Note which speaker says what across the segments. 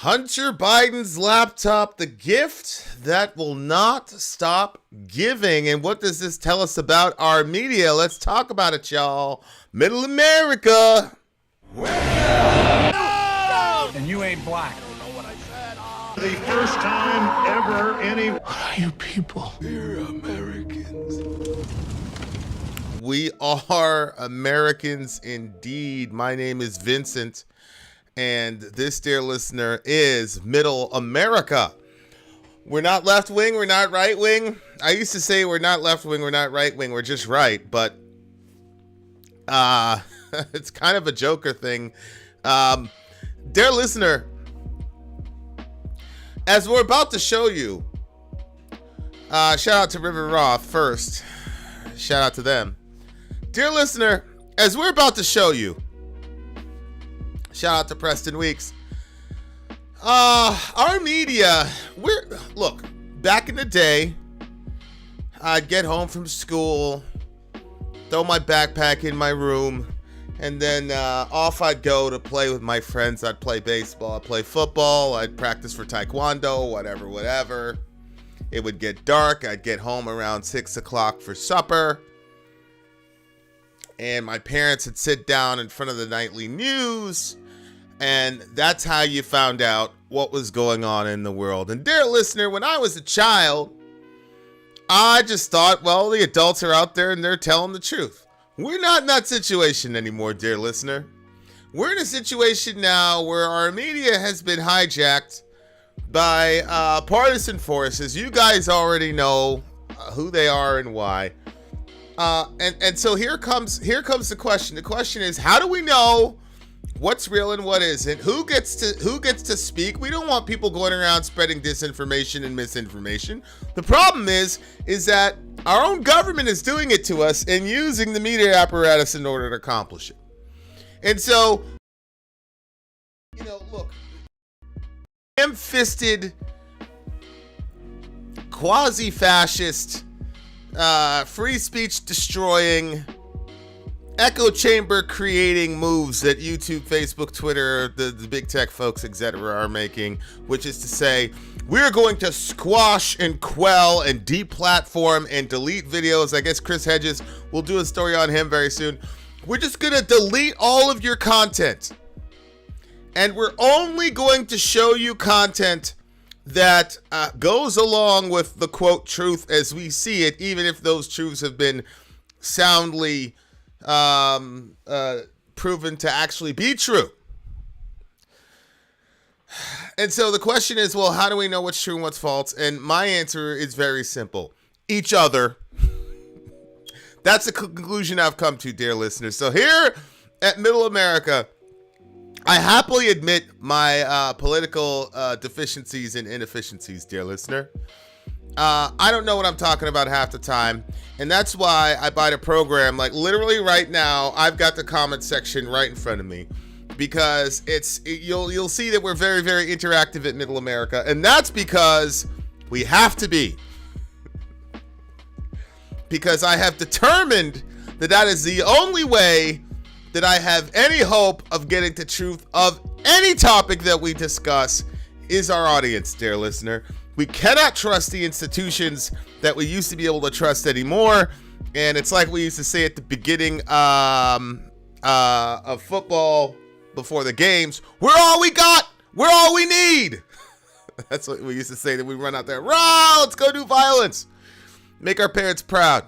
Speaker 1: Hunter Biden's laptop, the gift that will not stop giving. And what does this tell us about our media? Let's talk about it, y'all. Middle America.
Speaker 2: And you ain't black.
Speaker 3: The first time ever any...
Speaker 1: What are you people? We're Americans. We are Americans indeed. My name is Vincent. And this, dear listener, is Middle America. We're not left wing, we're not right wing. I used to say we're not left wing, we're not right wing, we're just right. But it's kind of a Joker thing. Dear listener, as we're about to show you, shout out to River Roth first. Shout out to them. Dear listener, as we're about to show you, shout out to Preston Weeks. Our media, look, back in the day, I'd get home from school, throw my backpack in my room, and then off I'd go to play with my friends. I'd play baseball, I'd play football, I'd practice for taekwondo, whatever. It would get dark. I'd get home around 6 o'clock for supper. And my parents would sit down in front of the nightly news. And that's how you found out what was going on in the world. And dear listener, when I was a child, I just thought, well, the adults are out there and they're telling the truth. We're not in that situation anymore, dear listener. We're in a situation now where our media has been hijacked by partisan forces. You guys already know who they are and why. And so here comes the question. The question is, how do we know what's real and what isn't? Who gets to speak? We don't want people going around spreading disinformation and misinformation. The problem is that our own government is doing it to us and using the media apparatus in order to accomplish it. And so, look, ham-fisted, quasi-fascist, free speech destroying, echo chamber creating moves that YouTube, Facebook, Twitter, the big tech folks, etc. are making, which is to say, we're going to squash and quell and deplatform and delete videos. I guess Chris Hedges will do a story on him very soon. We're just going to delete all of your content. And we're only going to show you content that goes along with the quote truth as we see it, even if those truths have been soundly proven to actually be true. And so the question is, well, how do we know what's true and what's false? And my answer is very simple. Each other. That's the conclusion I've come to, dear listeners. So here at Middle America, I happily admit my political deficiencies and inefficiencies, dear listener. I don't know what I'm talking about half the time, and that's why I buy the program. Like literally right now, I've got the comment section right in front of me, because you'll see that we're very, very interactive at Middle America, and that's because we have to be. Because I have determined that is the only way that I have any hope of getting to truth of any topic that we discuss is our audience, dear listener. We cannot trust the institutions that we used to be able to trust anymore. And it's like we used to say at the beginning of football before the games, we're all we got, we're all we need. That's what we used to say, that we run out there, let's go do violence. Make our parents proud.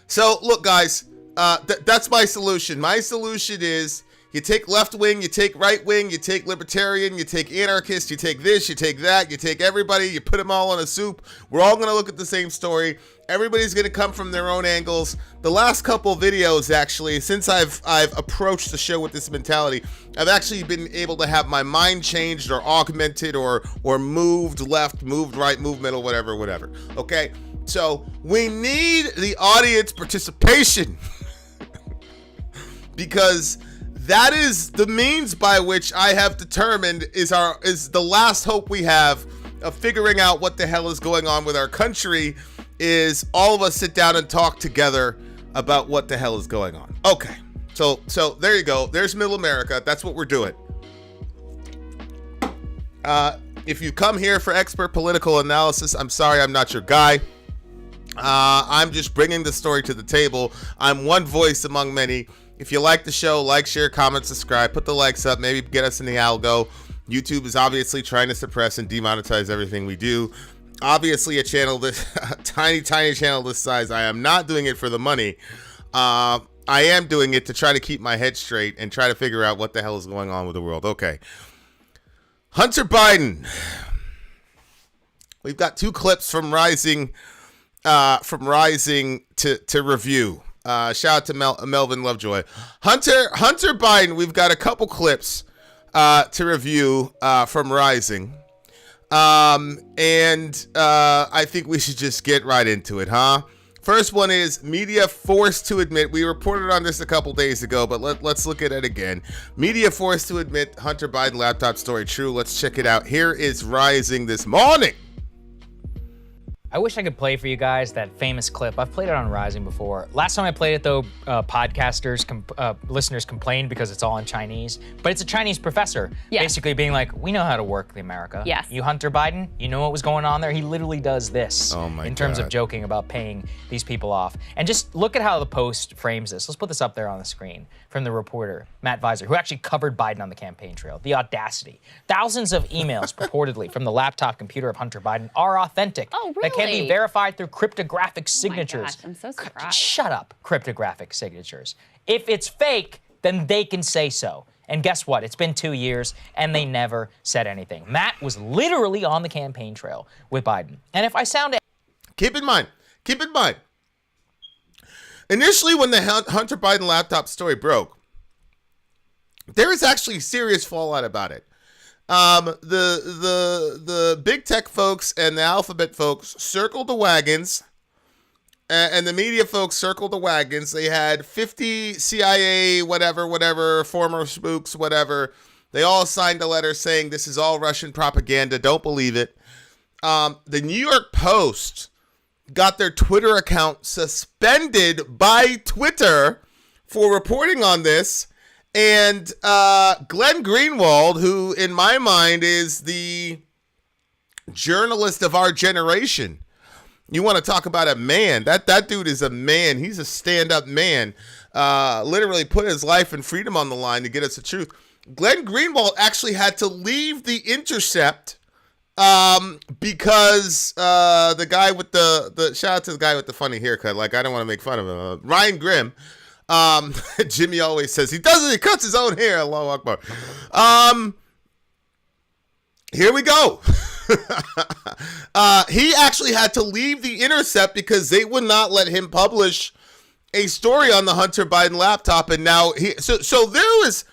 Speaker 1: So look, guys, that's my solution. My solution is you take left wing, you take right wing, you take libertarian, you take anarchist, you take this, you take that, you take everybody, you put them all in a soup. We're all going to look at the same story. Everybody's going to come from their own angles. The last couple videos, actually, since I've approached the show with this mentality, I've actually been able to have my mind changed or augmented or moved left, moved right, moved middle, whatever. Okay? So we need the audience participation because that is the means by which I have determined is the last hope we have of figuring out what the hell is going on with our country, is all of us sit down and talk together about what the hell is going on. Okay, so there you go. There's Middle America. That's what we're doing. If you come here for expert political analysis, I'm sorry, I'm not your guy. I'm just bringing the story to the table. I'm one voice among many. If you like the show, like, share, comment, subscribe, put the likes up, maybe get us in the algo. YouTube is obviously trying to suppress and demonetize everything we do. Obviously, a channel this tiny channel this size, I am not doing it for the money. I am doing it to try to keep my head straight and try to figure out what the hell is going on with the world. Okay. Hunter Biden. We've got two clips from Rising to review. Shout out to Melvin Lovejoy. Hunter Biden, we've got a couple clips to review from Rising. And I think we should just get right into it, huh? First one is media forced to admit. We reported on this a couple days ago, but let's look at it again. Media forced to admit Hunter Biden laptop story true. Let's check it out. Here is Rising this morning.
Speaker 4: I wish I could play for you guys that famous clip. I've played it on Rising before. Last time I played it, though, listeners complained because it's all in Chinese. But it's a Chinese professor basically being like, we know how to work the America.
Speaker 5: Yes.
Speaker 4: You Hunter Biden, you know what was going on there? He literally does this
Speaker 1: in
Speaker 4: terms of joking about paying these people off. And just look at how the Post frames this. Let's put this up there on the screen from the reporter, Matt Visor, who actually covered Biden on the campaign trail. The audacity. Thousands of emails purportedly from the laptop computer of Hunter Biden are authentic.
Speaker 5: Oh, really?
Speaker 4: That can be verified through cryptographic signatures.
Speaker 5: Oh my gosh, I'm so surprised.
Speaker 4: Shut up, cryptographic signatures. If it's fake, then they can say so. And guess what? It's been 2 years, and they never said anything. Matt was literally on the campaign trail with Biden. And if I sound...
Speaker 1: Keep in mind, initially when the Hunter Biden laptop story broke, there was actually serious fallout about it. The big tech folks and the alphabet folks circled the wagons, and the media folks circled the wagons. They had 50 CIA, whatever, former spooks, whatever. They all signed a letter saying this is all Russian propaganda. Don't believe it. The New York Post got their Twitter account suspended by Twitter for reporting on this. And Glenn Greenwald, who in my mind is the journalist of our generation. You want to talk about a man. That dude is a man. He's a stand-up man. Literally put his life and freedom on the line to get us the truth. Glenn Greenwald actually had to leave The Intercept because the guy with the shout out to the guy with the funny haircut. Like, I don't want to make fun of him. Ryan Grimm. Jimmy always says he cuts his own hair. Allahu Akbar. Here we go. He actually had to leave The Intercept because they would not let him publish a story on the Hunter Biden laptop. And now so there was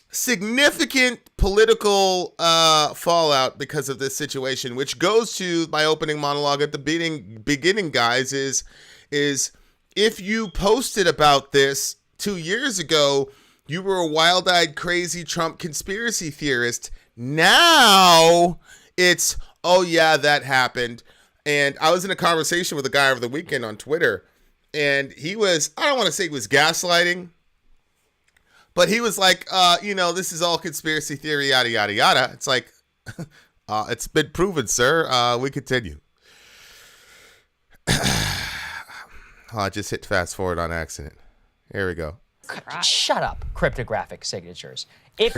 Speaker 1: significant political fallout because of this situation, which goes to my opening monologue at the beginning, guys, is if you posted about this 2 years ago, you were a wild-eyed, crazy Trump conspiracy theorist. Now it's, oh yeah, that happened. And I was in a conversation with a guy over the weekend on Twitter, and he was, I don't want to say he was gaslighting, but he was like, this is all conspiracy theory, yada, yada, yada. It's like, it's been proven, sir. We continue. I just hit fast forward on accident. Here we go.
Speaker 4: Shut up, cryptographic signatures. If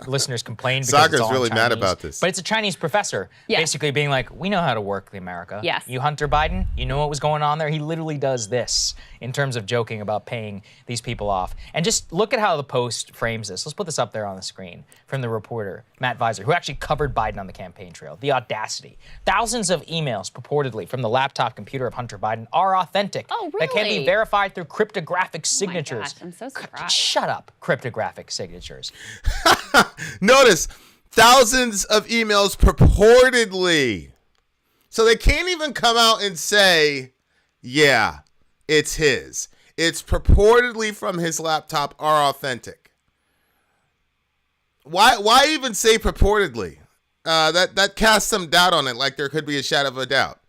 Speaker 4: listeners complain because
Speaker 1: Soccer's
Speaker 4: it's all in
Speaker 1: really mad
Speaker 4: Chinese,
Speaker 1: about this.
Speaker 4: But it's a Chinese professor basically being like, we know how to work the America.
Speaker 5: Yes.
Speaker 4: You Hunter Biden, you know what was going on there? He literally does this in terms of joking about paying these people off. And just look at how the Post frames this. Let's put this up there on the screen from the reporter, Matt Visor, who actually covered Biden on the campaign trail. The audacity. Thousands of emails purportedly from the laptop computer of Hunter Biden are authentic.
Speaker 5: Oh, really?
Speaker 4: That can be verified through cryptographic signatures.
Speaker 5: Oh my gosh, I'm so surprised.
Speaker 4: Shut up, cryptographic signatures.
Speaker 1: Notice, thousands of emails purportedly. So they can't even come out and say, yeah, it's his. It's purportedly from his laptop are authentic. Why even say purportedly? That casts some doubt on it, like there could be a shadow of a doubt.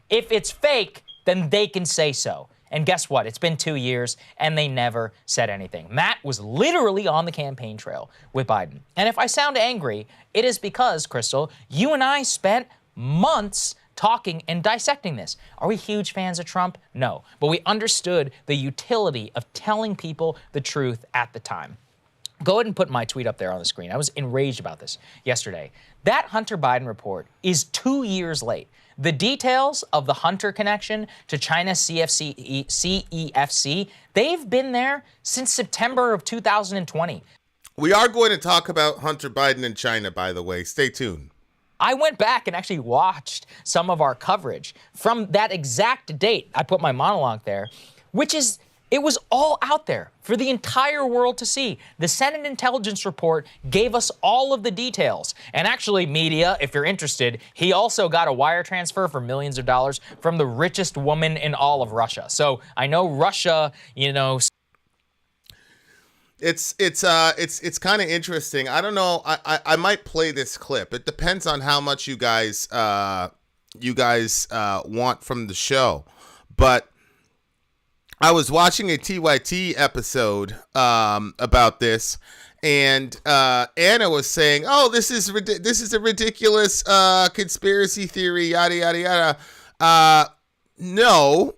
Speaker 4: If it's fake, then they can say so. And guess what? It's been 2 years, and they never said anything. Matt was literally on the campaign trail with Biden. And if I sound angry, it is because, Crystal, you and I spent months talking and dissecting this. Are we huge fans of Trump? No. But we understood the utility of telling people the truth at the time. Go ahead and put my tweet up there on the screen. I was enraged about this yesterday. That Hunter Biden report is 2 years late. The details of the Hunter connection to China's CEFC, they've been there since September of 2020.
Speaker 1: We are going to talk about Hunter Biden and China, by the way. Stay tuned.
Speaker 4: I went back and actually watched some of our coverage from that exact date. I put my monologue there, which is, it was all out there for the entire world to see. The Senate intelligence report gave us all of the details. And actually, media, if you're interested, he also got a wire transfer for millions of dollars from the richest woman in all of Russia. So I know Russia, you know.
Speaker 1: It's kind of interesting. I don't know. I might play this clip. It depends on how much you guys want from the show. But I was watching a TYT episode about this, and Anna was saying, "Oh, this is a ridiculous conspiracy theory, yada yada yada." No.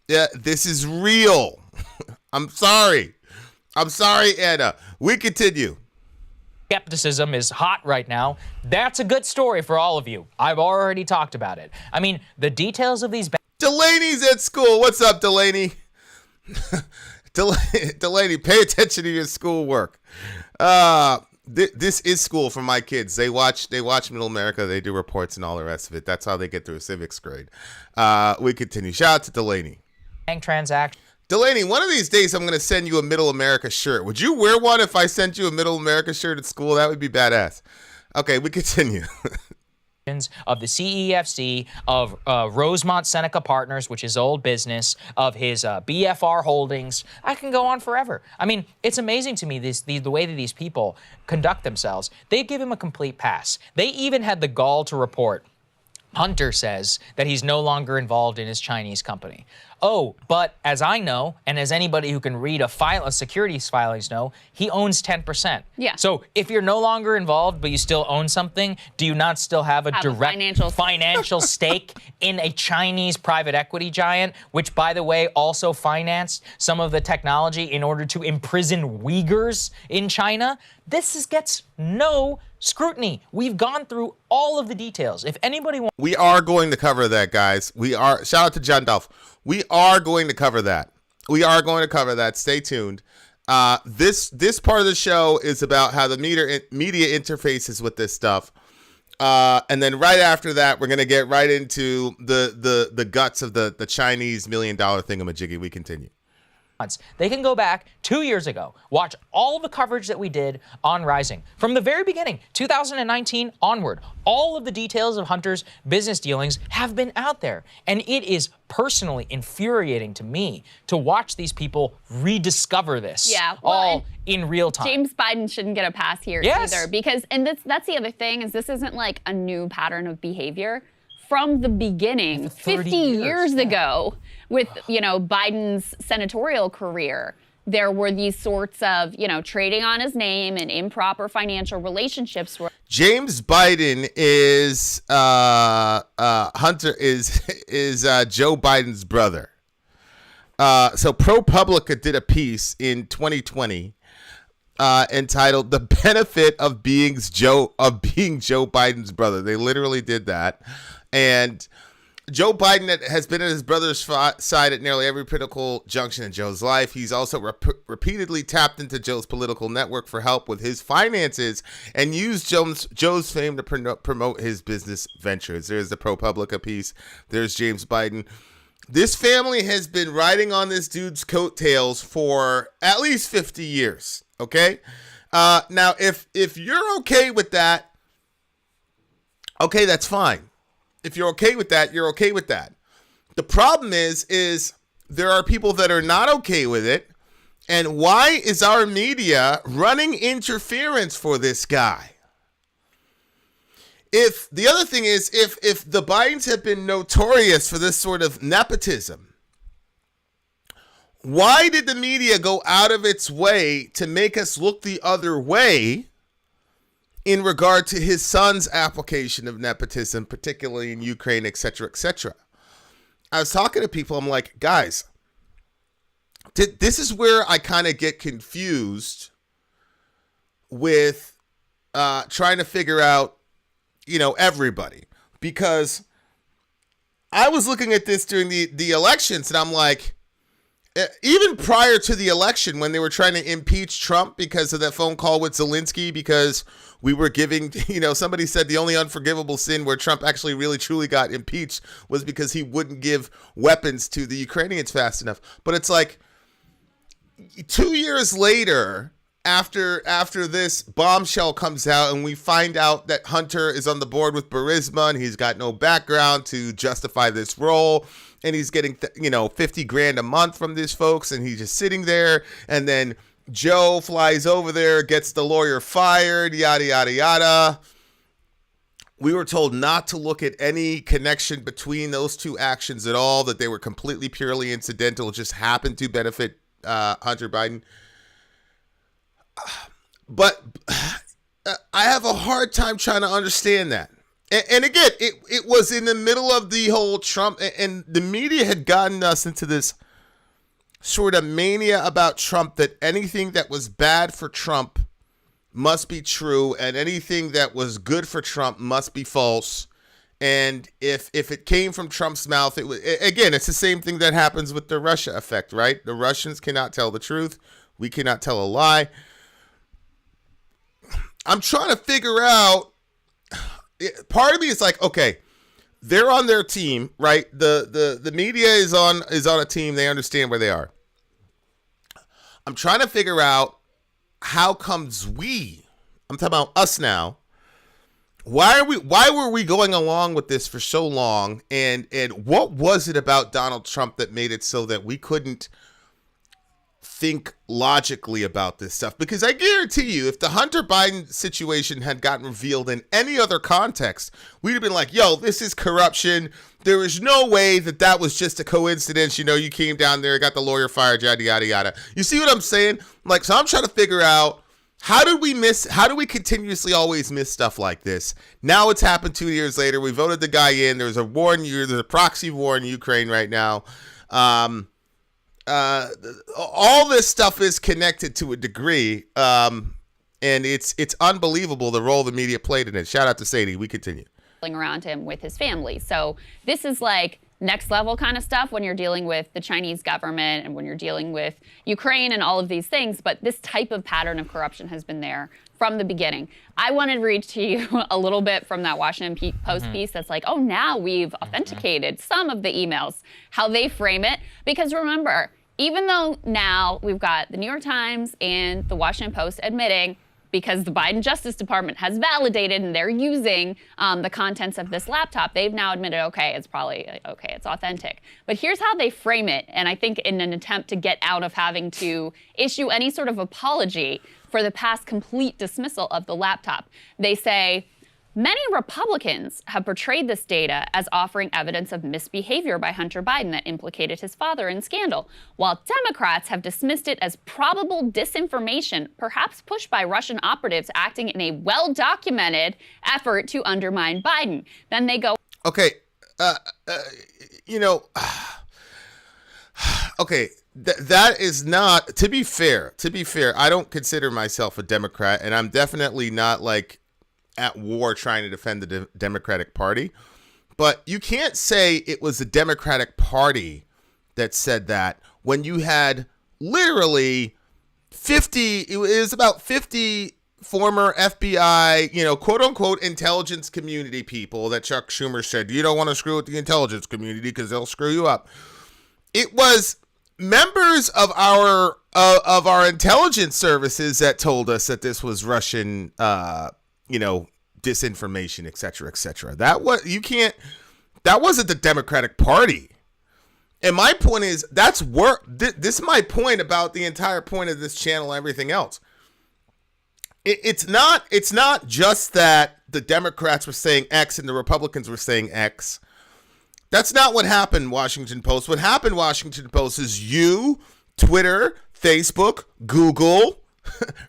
Speaker 1: Yeah, this is real. I'm sorry, Anna. We continue.
Speaker 4: Skepticism is hot right now. That's a good story for all of you. I've already talked about it. I mean, the details of these...
Speaker 1: Delaney's at school. What's up, Delaney? Delaney, pay attention to your schoolwork. This is school for my kids. They watch Middle America. They do reports and all the rest of it. That's how they get through a civics grade. We continue. Shout out to Delaney.
Speaker 4: Bank transaction.
Speaker 1: Delaney, one of these days I'm going to send you a Middle America shirt. Would you wear one if I sent you a Middle America shirt at school? That would be badass. Okay, we continue.
Speaker 4: Of the CEFC, of Rosemont Seneca Partners, which is old business, of his BFR holdings. I can go on forever. I mean, it's amazing to me the way that these people conduct themselves. They give him a complete pass. They even had the gall to report. Hunter says that he's no longer involved in his Chinese company. Oh, but as I know, and as anybody who can read a securities filings know, he owns 10%.
Speaker 5: Yeah.
Speaker 4: So if you're no longer involved, but you still own something, do you not still have a direct financial stake in a Chinese private equity giant, which, by the way, also financed some of the technology in order to imprison Uyghurs in China? This gets no scrutiny. We've gone through all of the details. If anybody wants...
Speaker 1: We are going to cover that, guys. Shout out to John Dolph. We are going to cover that. Stay tuned. This part of the show is about how the media interfaces with this stuff. And then right after that, we're going to get right into the guts of the Chinese $1 million thingamajiggy. We continue.
Speaker 4: They can go back 2 years ago, watch all the coverage that we did on Rising. From the very beginning, 2019 onward, all of the details of Hunter's business dealings have been out there. And it is personally infuriating to me to watch these people rediscover this all in real time.
Speaker 5: James Biden shouldn't get a pass here either, because, and that's the other thing, is this isn't like a new pattern of behavior. From the beginning, 50 years ago, with, Biden's senatorial career, there were these sorts of, trading on his name and improper financial relationships.
Speaker 1: James Biden is Hunter is Joe Biden's brother. So ProPublica did a piece in 2020 entitled "The Benefit of Being Joe Biden's Brother." They literally did that. And Joe Biden has been at his brother's side at nearly every critical junction in Joe's life. He's also repeatedly tapped into Joe's political network for help with his finances and used Joe's fame to promote his business ventures. There's the ProPublica piece. There's James Biden. This family has been riding on this dude's coattails for at least 50 years, okay? Now, if you're okay with that, okay, that's fine. If you're okay with that, you're okay with that. The problem is there are people that are not okay with it. And why is our media running interference for this guy? if the other thing is, if the Bidens have been notorious for this sort of nepotism, why did the media go out of its way to make us look the other way in regard to his son's application of nepotism, particularly in Ukraine, et cetera, et cetera? I was talking to people. I'm like, guys, this is where I kind of get confused with trying to figure out, everybody. Because I was looking at this during the elections, and I'm like, even prior to the election, when they were trying to impeach Trump because of that phone call with Zelensky, because we were giving, somebody said the only unforgivable sin where Trump actually really truly got impeached was because he wouldn't give weapons to the Ukrainians fast enough. But it's like 2 years later, after this bombshell comes out and we find out that Hunter is on the board with Burisma and he's got no background to justify this role, and he's getting, $50,000 a month from these folks, and he's just sitting there. And then Joe flies over there, gets the lawyer fired, yada, yada, yada. We were told not to look at any connection between those two actions at all, that they were completely, purely incidental, just happened to benefit Hunter Biden. But I have a hard time trying to understand that. And again, it was in the middle of the whole Trump, and the media had gotten us into this sort of mania about Trump, that anything that was bad for Trump must be true, and anything that was good for Trump must be false. And if it came from Trump's mouth, it was, again, it's the same thing that happens with the Russia effect, right? The Russians cannot tell the truth. We cannot tell a lie. I'm trying to figure out. Part of me is like, okay, they're on their team, right? The media is on a team. They understand where they are. I'm trying to figure out how comes I'm talking about us now. Why were we going along with this for so long? And what was it about Donald Trump that made it so that we couldn't think logically about this stuff? Because I guarantee you, if the Hunter Biden situation had gotten revealed in any other context, we'd have been like, yo, this is corruption. There is no way that was just a coincidence. You came down there, got the lawyer fired, yada, yada, yada. You see what I'm saying? Like, so I'm trying to figure out, how do we continuously always miss stuff like this? Now it's happened 2 years later. We voted the guy in. There's a proxy war in Ukraine right now. All this stuff is connected to a degree, and it's unbelievable the role the media played in it. Shout out to Sadie. We continue.
Speaker 5: Around him with his family. So this is like next level kind of stuff when you're dealing with the Chinese government and when you're dealing with Ukraine and all of these things. But this type of pattern of corruption has been there from the beginning. I wanted to read to you a little bit from that Washington Post piece that's like, oh, now we've authenticated some of the emails, how they frame it. Because remember, even though now we've got the New York Times and the Washington Post admitting, because the Biden Justice Department has validated and they're using the contents of this laptop, they've now admitted, it's authentic. But here's how they frame it, and I think in an attempt to get out of having to issue any sort of apology for the past complete dismissal of the laptop. They say, many Republicans have portrayed this data as offering evidence of misbehavior by Hunter Biden that implicated his father in scandal, while Democrats have dismissed it as probable disinformation, perhaps pushed by Russian operatives acting in a well-documented effort to undermine Biden. Then they go,
Speaker 1: okay, okay, that is not, to be fair, I don't consider myself a Democrat, and I'm definitely not like at war trying to defend the Democratic Party. But you can't say it was the Democratic Party that said that when you had literally 50, it was about 50 former FBI, quote unquote, intelligence community people that Chuck Schumer said, you don't want to screw with the intelligence community because they'll screw you up. It was members of our intelligence services that told us that this was Russian, disinformation, et cetera, et cetera. That wasn't the Democratic Party. And my point is, this is my point about the entire point of this channel and everything else. It's not just that the Democrats were saying X and the Republicans were saying X. That's not what happened, Washington Post. What happened, Washington Post, is you, Twitter, Facebook, Google,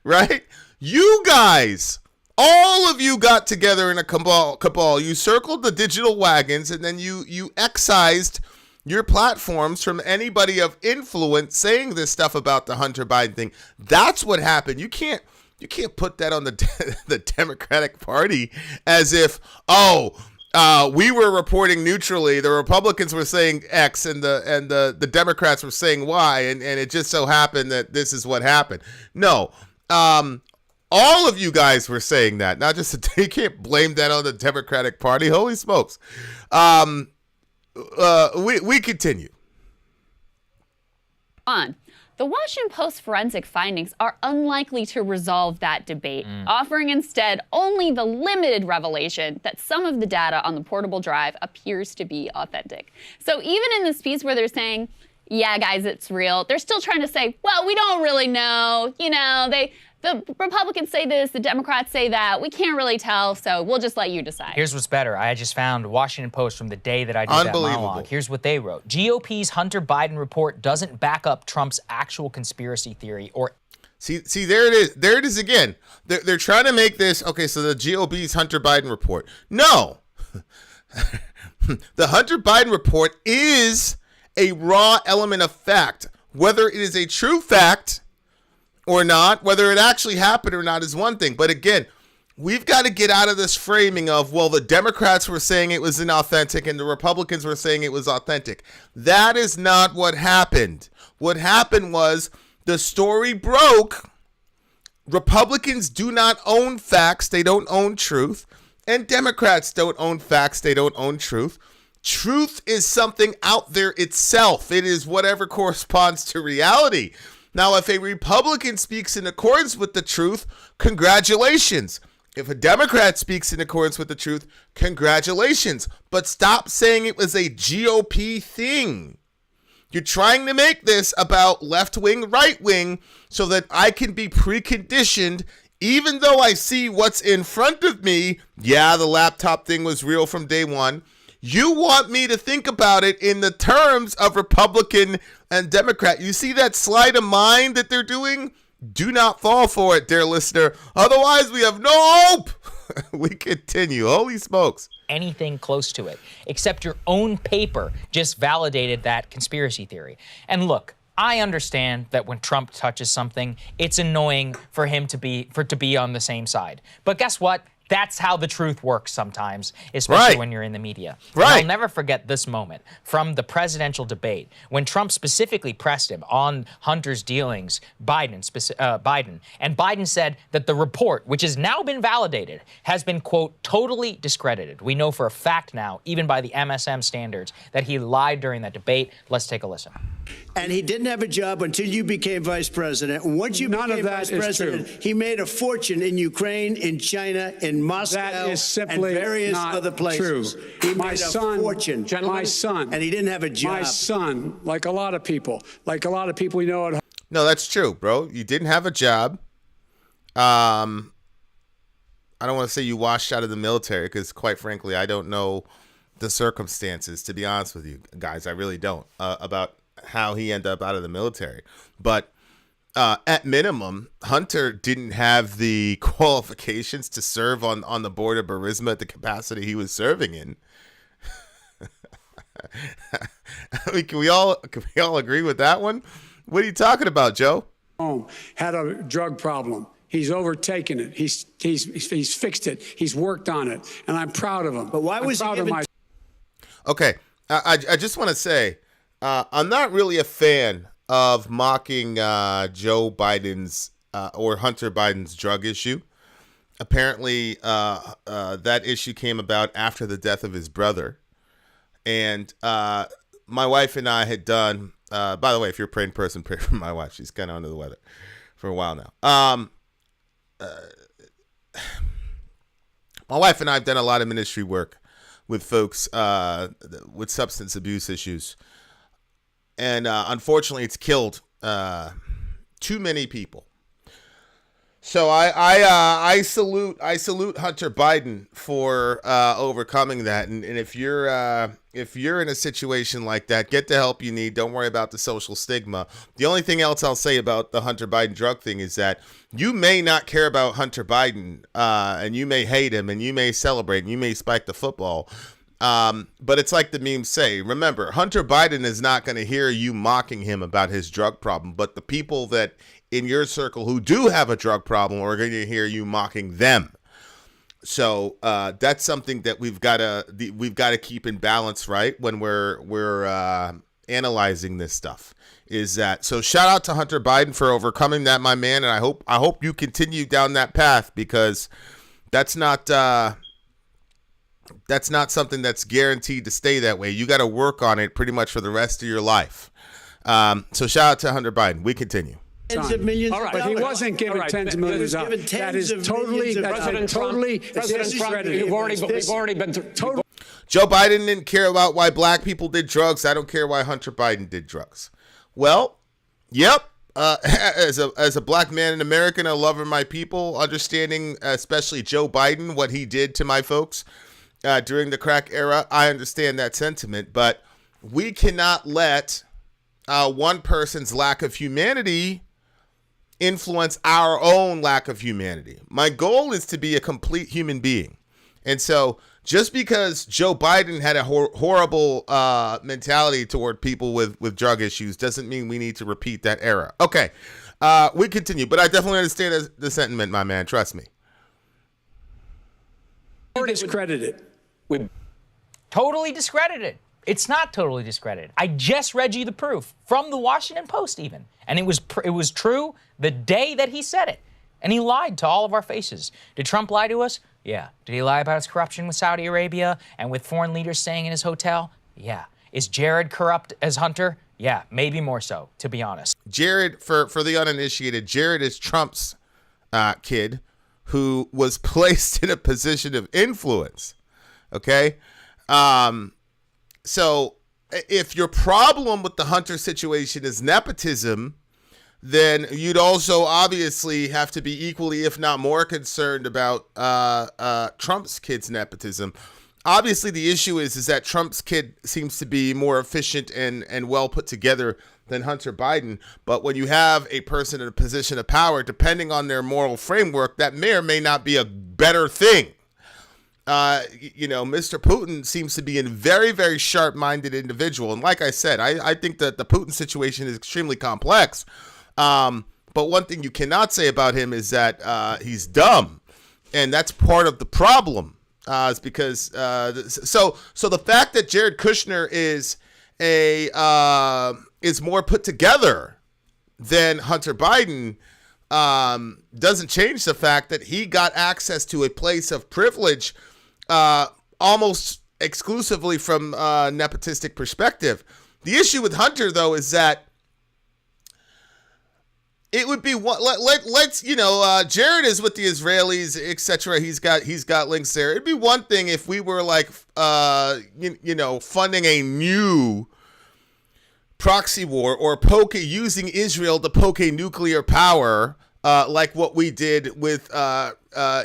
Speaker 1: right? You guys, all of you got together in a cabal. You circled the digital wagons, and then you excised your platforms from anybody of influence saying this stuff about the Hunter Biden thing. That's what happened. You can't put that on the Democratic Party as if, we were reporting neutrally. The Republicans were saying X and the Democrats were saying Y, and it just so happened that this is what happened. No, all of you guys were saying that. Not just you can't blame that on the Democratic Party. Holy smokes. We continue.
Speaker 5: The Washington Post forensic findings are unlikely to resolve that debate, offering instead only the limited revelation that some of the data on the portable drive appears to be authentic. So even in this piece where they're saying, yeah, guys, it's real, they're still trying to say, well, we don't really know. The Republicans say this, the Democrats say that. We can't really tell, so we'll just let you decide.
Speaker 4: Here's what's better. I just found Washington Post from the day that I did that monologue. Here's what they wrote. GOP's Hunter Biden report doesn't back up Trump's actual conspiracy theory or...
Speaker 1: See, there it is. There it is again. They're trying to make this, okay, so the GOP's Hunter Biden report. No. The Hunter Biden report is a raw element of fact. Whether it is a true fact or not, whether it actually happened or not is one thing. But again, we've got to get out of this framing of, well, the Democrats were saying it was inauthentic and the Republicans were saying it was authentic. That is not what happened. What happened was the story broke. Republicans do not own facts. They don't own truth. And Democrats don't own facts. They don't own truth. Truth is something out there itself. It is whatever corresponds to reality. Now, if a Republican speaks in accordance with the truth, congratulations. If a Democrat speaks in accordance with the truth, congratulations. But stop saying it was a GOP thing. You're trying to make this about left wing, right wing, so that I can be preconditioned, even though I see what's in front of me. Yeah, the laptop thing was real from day one. You want me to think about it in the terms of Republican and Democrat. You see that sleight of mind that they're doing? Do not fall for it, dear listener. Otherwise, we have no hope. We continue. Holy smokes.
Speaker 4: Anything close to it, except your own paper just validated that conspiracy theory. And look, I understand that when Trump touches something, it's annoying for him to be on the same side. But guess what? That's how the truth works sometimes, especially when you're in the media.
Speaker 1: Right.
Speaker 4: And I'll never forget this moment from the presidential debate when Trump specifically pressed him on Hunter's dealings, Biden. And Biden said that the report, which has now been validated, has been, quote, totally discredited. We know for a fact now, even by the MSM standards, that he lied during that debate. Let's take a listen.
Speaker 6: And he didn't have a job until you became vice president. Once you became vice president, he made a fortune in Ukraine, in China, in Moscow,
Speaker 2: that is simply
Speaker 6: and various
Speaker 2: not
Speaker 6: other places.
Speaker 2: True.
Speaker 6: He
Speaker 2: My
Speaker 6: made
Speaker 2: son,
Speaker 6: a fortune.
Speaker 2: My son.
Speaker 6: And he didn't have a job.
Speaker 2: My son, like a lot of people we know at home.
Speaker 1: No, that's true, bro. You didn't have a job. I don't want to say you washed out of the military because, quite frankly, I don't know the circumstances, to be honest with you guys. I really don't, about how he ended up out of the military. But at minimum, Hunter didn't have the qualifications to serve on the board of Burisma at the capacity he was serving in. I mean, can we all agree with that one? What are you talking about, Joe?
Speaker 2: Had a drug problem. He's overtaken it. He's fixed it. He's worked on it, and I'm proud of him.
Speaker 6: But why was he given...
Speaker 1: Okay, I just want to say, I'm not really a fan of mocking Joe Biden's or Hunter Biden's drug issue. Apparently, that issue came about after the death of his brother. And my wife and I had done, by the way, if you're a praying person, pray for my wife. She's kind of under the weather for a while now. My wife and I have done a lot of ministry work with folks with substance abuse issues. And unfortunately, it's killed too many people. So I salute Hunter Biden for overcoming that, and if you're in a situation like that, get the help you need. Don't worry about the social stigma. The only thing else I'll say about the Hunter Biden drug thing is that you may not care about Hunter Biden, and you may hate him, and you may celebrate, and you may spike the football. But it's like the memes say. Remember, Hunter Biden is not going to hear you mocking him about his drug problem, but the people that in your circle who do have a drug problem are going to hear you mocking them. So that's something that we've got to keep in balance, right? When we're analyzing this stuff, is that so? Shout out to Hunter Biden for overcoming that, my man, and I hope you continue down that path, because that's not something that's guaranteed to stay that way. You got to work on it pretty much for the rest of your life. So shout out to Hunter Biden. We continue.
Speaker 6: Tens of millions.
Speaker 2: All right, but he wasn't given tens of millions. That is totally discredited.
Speaker 7: We've already been through.
Speaker 1: Joe Biden didn't care about why black people did drugs. I don't care why Hunter Biden did drugs. Well, yep. As a black man in America and a lover of my people, understanding especially Joe Biden, what he did to my folks during the crack era, I understand that sentiment. But we cannot let one person's lack of humanity influence our own lack of humanity. My goal is to be a complete human being. And so just because Joe Biden had a horrible mentality toward people with drug issues doesn't mean we need to repeat that era. Okay, we continue. But I definitely understand the sentiment, my man. Trust me.
Speaker 2: Discredited.
Speaker 4: Totally discredited. It's not totally discredited. I just read you the proof from the Washington Post even. And it was true the day that he said it. And he lied to all of our faces. Did Trump lie to us? Yeah. Did he lie about his corruption with Saudi Arabia and with foreign leaders staying in his hotel? Yeah. Is Jared corrupt as Hunter? Yeah, maybe more so, to be honest.
Speaker 1: Jared, for the uninitiated, Jared is Trump's kid who was placed in a position of influence. Okay? So if your problem with the Hunter situation is nepotism, then you'd also obviously have to be equally, if not more, concerned about Trump's kid's nepotism. Obviously, the issue is that Trump's kid seems to be more efficient and well put together than Hunter Biden. But when you have a person in a position of power, depending on their moral framework, that may or may not be a better thing. Mr. Putin seems to be a very, very sharp-minded individual. And like I said, I think that the Putin situation is extremely complex. But one thing you cannot say about him is that he's dumb. And that's part of the problem. Is because so the fact that Jared Kushner is more put together than Hunter Biden doesn't change the fact that he got access to a place of privilege almost exclusively from a nepotistic perspective. The issue with Hunter, though, is that it would be what let's Jared is with the Israelis, etc. He's got links there. It'd be one thing if we were like funding a new proxy war or using Israel to poke a nuclear power like what we did with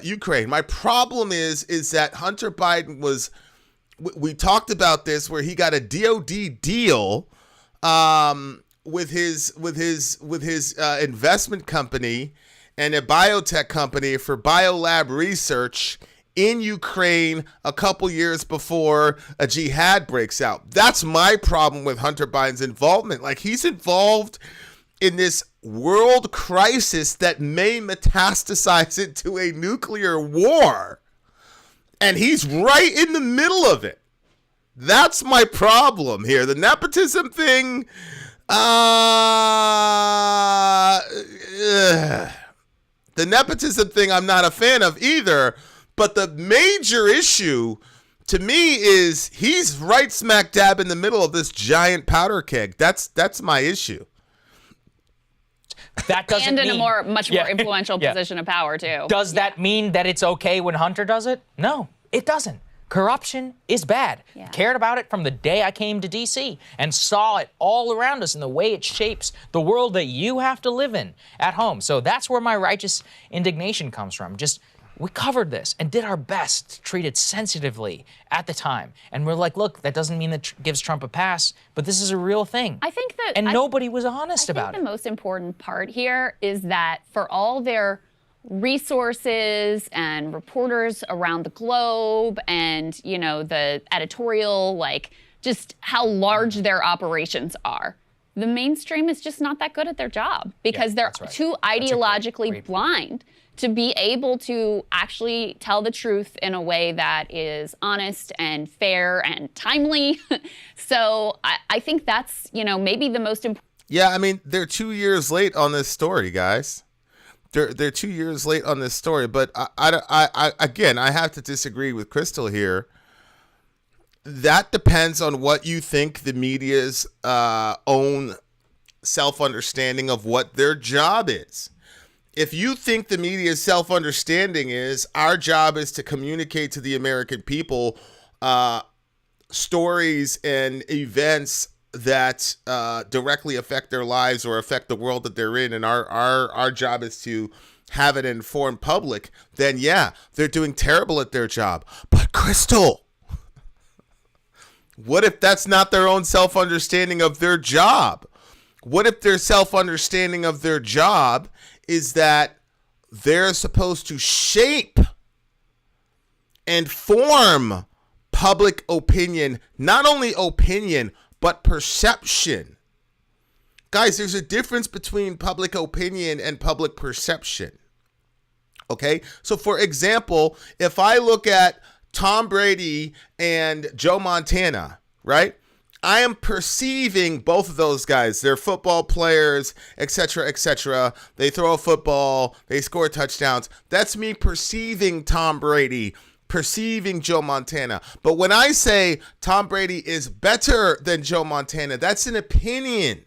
Speaker 1: Ukraine. My problem is that Hunter Biden we talked about this, where he got a DOD deal with his investment company and a biotech company for biolab research in Ukraine a couple years before a jihad breaks out. That's my problem with Hunter Biden's involvement. Like, he's involved in this world crisis that may metastasize into a nuclear war. And he's right in the middle of it. That's my problem here. The nepotism thing, I'm not a fan of either. But the major issue to me is he's right smack dab in the middle of this giant powder keg. That's my issue.
Speaker 4: That doesn't
Speaker 5: and in
Speaker 4: mean,
Speaker 5: a much more influential position of power too.
Speaker 4: Does that mean that it's okay when Hunter does it? No, it doesn't. Corruption is bad.
Speaker 5: Yeah.
Speaker 4: Cared about it from the day I came to DC and saw it all around us in the way it shapes the world that you have to live in at home. So that's where my righteous indignation comes from. We covered this and did our best to treat it sensitively at the time. And we're like, look, that doesn't mean that gives Trump a pass, but this is a real thing.
Speaker 5: I think that...
Speaker 4: And nobody was honest about it.
Speaker 5: The most important part here is that for all their resources and reporters around the globe and, you know, the editorial, like, just how large their operations are, the mainstream is just not that good at their job because they're too ideologically blind to be able to actually tell the truth in a way that is honest and fair and timely. So I think that's, you know, maybe the most important.
Speaker 1: Yeah, I mean, they're 2 years late on this story, guys. They're 2 years late on this story, but I again, I have to disagree with Crystal here. That depends on what you think the media's own self-understanding of what their job is. If you think the media's self-understanding is our job is to communicate to the American people stories and events that directly affect their lives or affect the world that they're in, and our job is to have an informed public, then yeah, they're doing terrible at their job. But Crystal, what if that's not their own self-understanding of their job? What if their self-understanding of their job is that they're supposed to shape and form public opinion, not only opinion, but perception? Guys, there's a difference between public opinion and public perception. Okay? So for example, if I look at Tom Brady and Joe Montana, right? I am perceiving both of those guys. They're football players, etc., etc. They throw a football, they score touchdowns. That's me perceiving Tom Brady, perceiving Joe Montana. But when I say Tom Brady is better than Joe Montana, that's an opinion.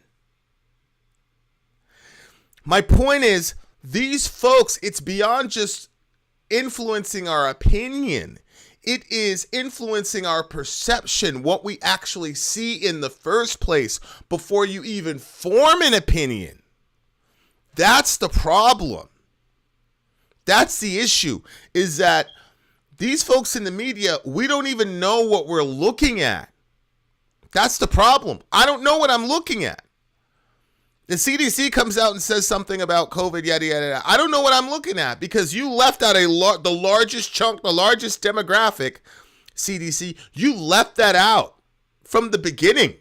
Speaker 1: My point is, these folks, it's beyond just influencing our opinion. It is influencing our perception, what we actually see in the first place before you even form an opinion. That's the problem. That's the issue, is that these folks in the media, we don't even know what we're looking at. That's the problem. I don't know what I'm looking at. The CDC comes out and says something about COVID, yada, yada, yada. I don't know what I'm looking at because you left out the largest chunk, the largest demographic, CDC. You left that out from the beginning.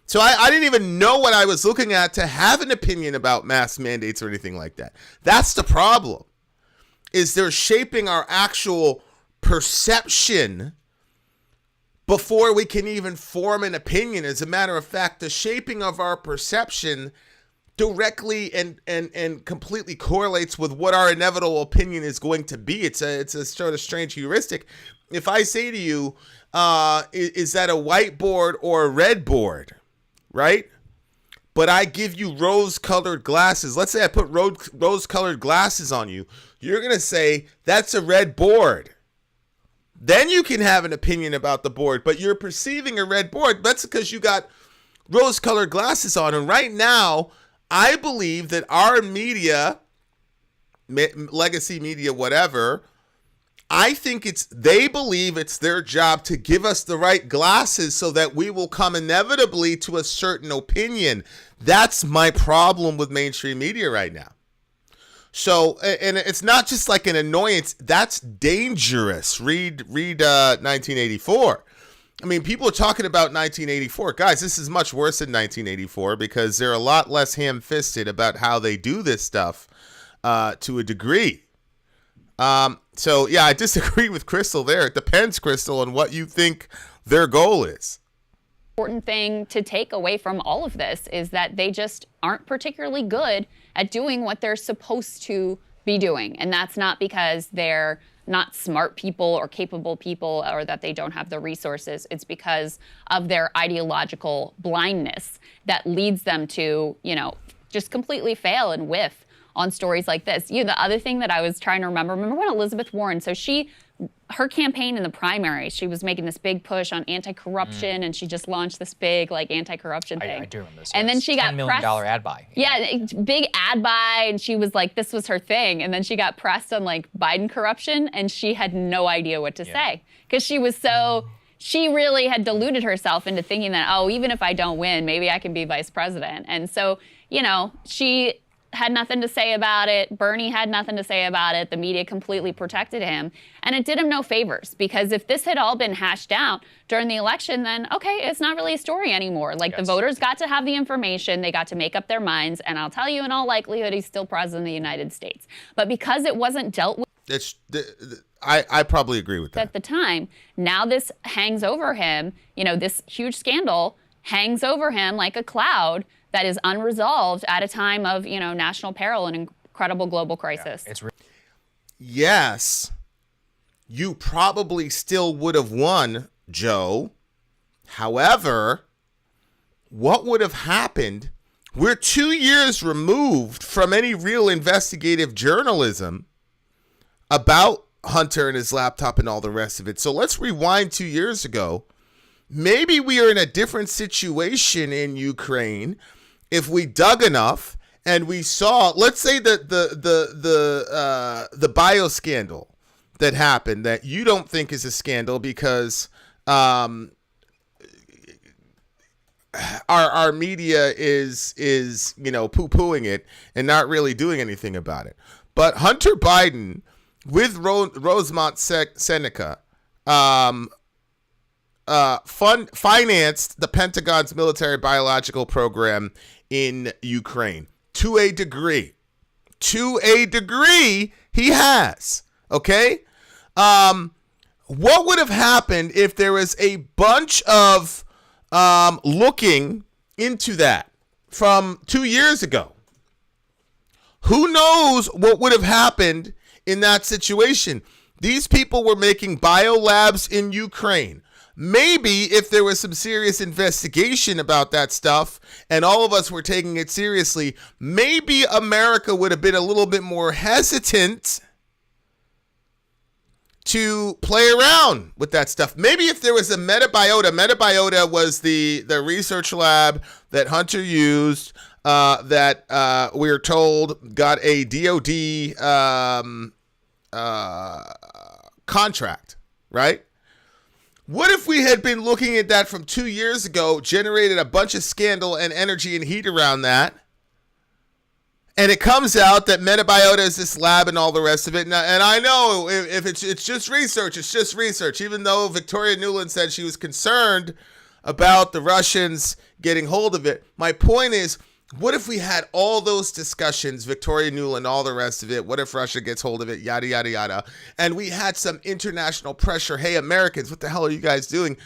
Speaker 1: So I didn't even know what I was looking at to have an opinion about mask mandates or anything like that. That's the problem, is they're shaping our actual perception before we can even form an opinion. As a matter of fact, the shaping of our perception directly and completely correlates with what our inevitable opinion is going to be. It's a sort of strange heuristic. If I say to you, is that a whiteboard or a red board, right? But I give you rose-colored glasses. Let's say I put rose-colored glasses on you. You're going to say, that's a red board. Then you can have an opinion about the board, but you're perceiving a red board. That's because you got rose-colored glasses on. And right now, I believe that our media, legacy media, whatever, I think they believe it's their job to give us the right glasses so that we will come inevitably to a certain opinion. That's my problem with mainstream media right now. So, and it's not just like an annoyance. That's dangerous. Read 1984. I mean, people are talking about 1984. Guys, this is much worse than 1984 because they're a lot less ham-fisted about how they do this stuff to a degree. So, yeah, I disagree with Crystal there. It depends, Crystal, on what you think their goal is.
Speaker 5: Important thing to take away from all of this is that they just aren't particularly good at doing what they're supposed to be doing. And that's not because they're not smart people or capable people or that they don't have the resources. It's because of their ideological blindness that leads them to, you know, just completely fail and whiff on stories like this. The other thing that I was trying to remember when Elizabeth Warren, so her campaign in the primary, she was making this big push on anti-corruption, and she just launched this big anti-corruption thing.
Speaker 4: I do remember this.
Speaker 5: And then she got
Speaker 4: $10 million
Speaker 5: pressed,
Speaker 4: ad buy.
Speaker 5: Yeah, big ad buy, and she was like, this was her thing. And then she got pressed on Biden corruption, and she had no idea what to say because she was so. She really had deluded herself into thinking that, oh, even if I don't win, maybe I can be vice president. And so, she had nothing to say about it. Bernie had nothing to say about it. The media completely protected him. And it did him no favors, because if this had all been hashed out during the election, then, okay, it's not really a story anymore. The voters got to have the information. They got to make up their minds. And I'll tell you, in all likelihood, he's still president of the United States. But because it wasn't dealt with,
Speaker 1: I probably agree with that.
Speaker 5: At the time, now this hangs over him, this huge scandal hangs over him like a cloud that is unresolved at a time of, national peril and incredible global crisis.
Speaker 4: Yeah,
Speaker 1: yes, you probably still would have won, Joe. However, what would have happened? We're 2 years removed from any real investigative journalism about Hunter and his laptop and all the rest of it. So let's rewind 2 years ago. Maybe we are in a different situation in Ukraine if we dug enough and we saw, let's say that the bio scandal that happened that you don't think is a scandal because our media is poo-pooing it and not really doing anything about it. But Hunter Biden with Rosemont Seneca financed the Pentagon's military biological program in Ukraine to a degree. To a degree, he has. Okay? What would have happened if there was a bunch of looking into that from 2 years ago? Who knows what would have happened in that situation? These people were making biolabs in Ukraine. Maybe if there was some serious investigation about that stuff and all of us were taking it seriously, maybe America would have been a little bit more hesitant to play around with that stuff. Maybe if there was a Metabiota was the research lab that Hunter used that we're told got a DOD contract, right? What if we had been looking at that from 2 years ago, generated a bunch of scandal and energy and heat around that, and it comes out that Metabiota is this lab and all the rest of it. And I know if it's just research, it's just research, even though Victoria Nuland said she was concerned about the Russians getting hold of it. My point is, what if we had all those discussions, Victoria Nuland, all the rest of it? What if Russia gets hold of it? Yada, yada, yada. And we had some international pressure. Hey, Americans, what the hell are you guys doing?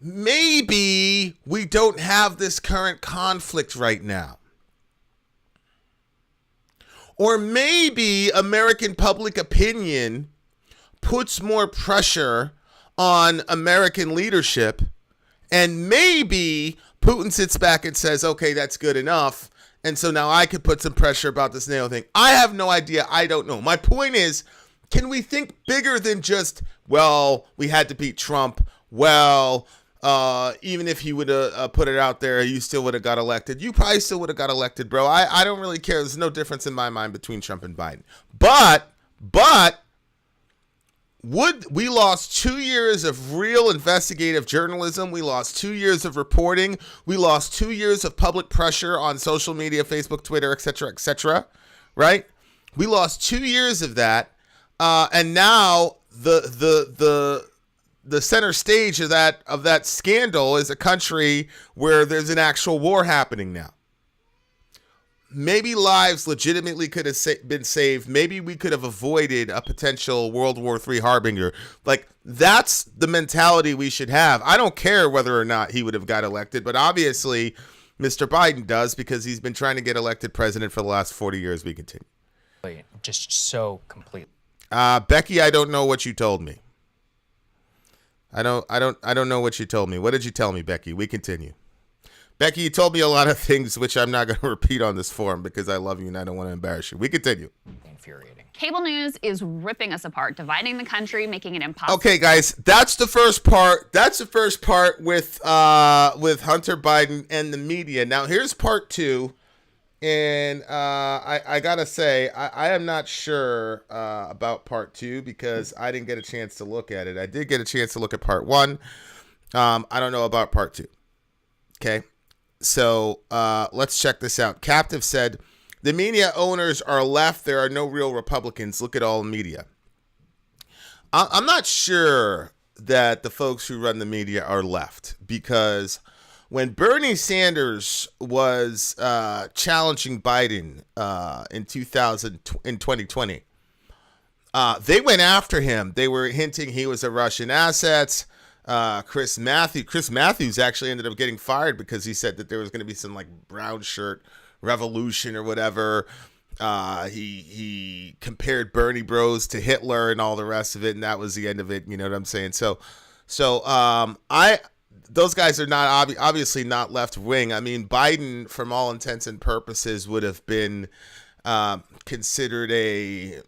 Speaker 1: Maybe we don't have this current conflict right now. Or maybe American public opinion puts more pressure on American leadership, and maybe Putin sits back and says, okay, that's good enough. And so now I could put some pressure about this NATO thing. I have no idea. I don't know. My point is, can we think bigger than just, well, we had to beat Trump. Well, even if he would have put it out there, you still would have got elected. You probably still would have got elected, bro. I don't really care. There's no difference in my mind between Trump and Biden. But we lost 2 years of real investigative journalism. We lost 2 years of reporting. We lost 2 years of public pressure on social media, Facebook, Twitter, etc., right? We lost 2 years of that. And now the center stage of that scandal is a country where there's an actual war happening now. Maybe lives legitimately could have been saved. Maybe we could have avoided a potential World War III harbinger. Like, that's the mentality we should have. I don't care whether or not he would have got elected, but obviously Mr. Biden does, because he's been trying to get elected president for the last 40 years. We continue.
Speaker 4: Just so complete.
Speaker 1: Becky, I don't know what you told me. I don't know what you told me. What did you tell me, Becky? We continue. Becky, you told me a lot of things which I'm not going to repeat on this forum because I love you and I don't want to embarrass you. We continue.
Speaker 4: Infuriating.
Speaker 5: Cable news is ripping us apart, dividing the country, making it impossible.
Speaker 1: Okay, guys, that's the first part. That's the first part with Hunter Biden and the media. Now, here's part two. And I gotta say, I am not sure about part two because I didn't get a chance to look at it. I did get a chance to look at part one. I don't know about part two. Okay, so let's check this out. Captive said, the media owners are left. There are no real Republicans. Look at all the media. I'm not sure that the folks who run the media are left because when Bernie Sanders was challenging Biden in 2020, they went after him. They were hinting he was a Russian asset. Chris Matthews actually ended up getting fired because he said that there was going to be some like brown shirt revolution or whatever. He compared Bernie Bros to Hitler and all the rest of it, and that was the end of it. You know what I'm saying? So those guys are not obviously not left wing. I mean, Biden, from all intents and purposes, would have been considered a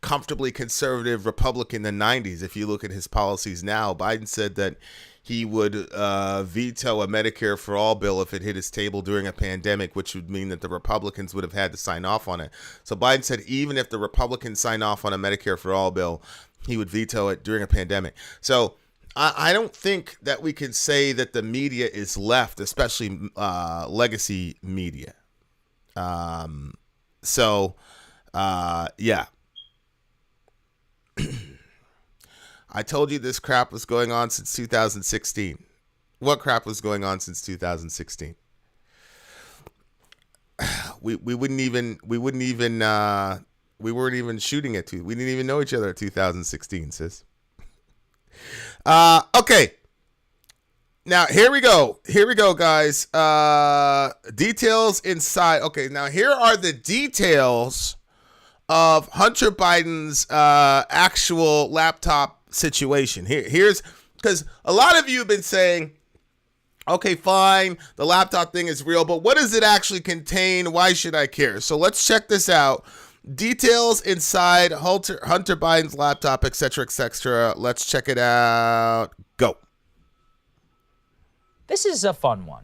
Speaker 1: comfortably conservative Republican in the 90s. If you look at his policies now, Biden said that he would veto a Medicare for all bill if it hit his table during a pandemic, which would mean that the Republicans would have had to sign off on it. So Biden said even if the Republicans sign off on a Medicare for all bill, he would veto it during a pandemic. So I don't think that we can say that the media is left, especially legacy media. Yeah. I told you this crap was going on since 2016. What crap was going on since 2016? We weren't even shooting at we didn't even know each other in 2016, sis. Okay. Now here we go, guys. Details inside. Okay, now here are the details of Hunter Biden's actual laptop situation. Here's because a lot of you have been saying, okay, fine, the laptop thing is real, but what does it actually contain? Why should I care? So let's check this out. Details inside Hunter Biden's laptop, etc., etc. Let's check it out. Go.
Speaker 4: This is a fun one.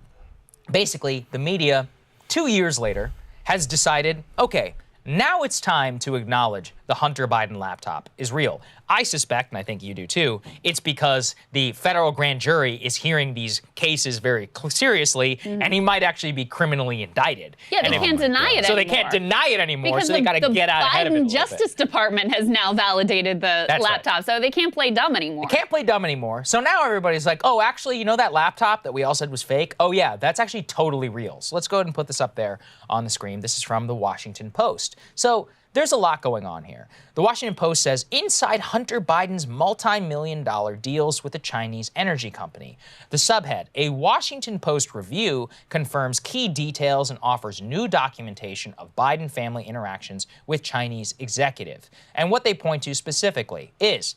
Speaker 4: Basically, the media, 2 years later, has decided, okay, now it's time to acknowledge the Hunter Biden laptop is real. I suspect, and I think you do too, it's because the federal grand jury is hearing these cases very seriously, and he might actually be criminally indicted.
Speaker 5: Yeah, they can't deny it anymore.
Speaker 4: So they can't deny it anymore,
Speaker 5: because
Speaker 4: so they got to get out ahead of it a
Speaker 5: the
Speaker 4: little
Speaker 5: Biden Justice Department has now validated the laptop, right. So they can't play dumb anymore.
Speaker 4: They can't play dumb anymore. So now everybody's like, oh, actually, you know that laptop that we all said was fake? Oh, yeah, that's actually totally real. So let's go ahead and put this up there on the screen. This is from the Washington Post. So there's a lot going on here. The Washington Post says, inside Hunter Biden's multi-million-dollar deals with a Chinese energy company. The subhead, a Washington Post review confirms key details and offers new documentation of Biden family interactions with Chinese executive. And what they point to specifically is,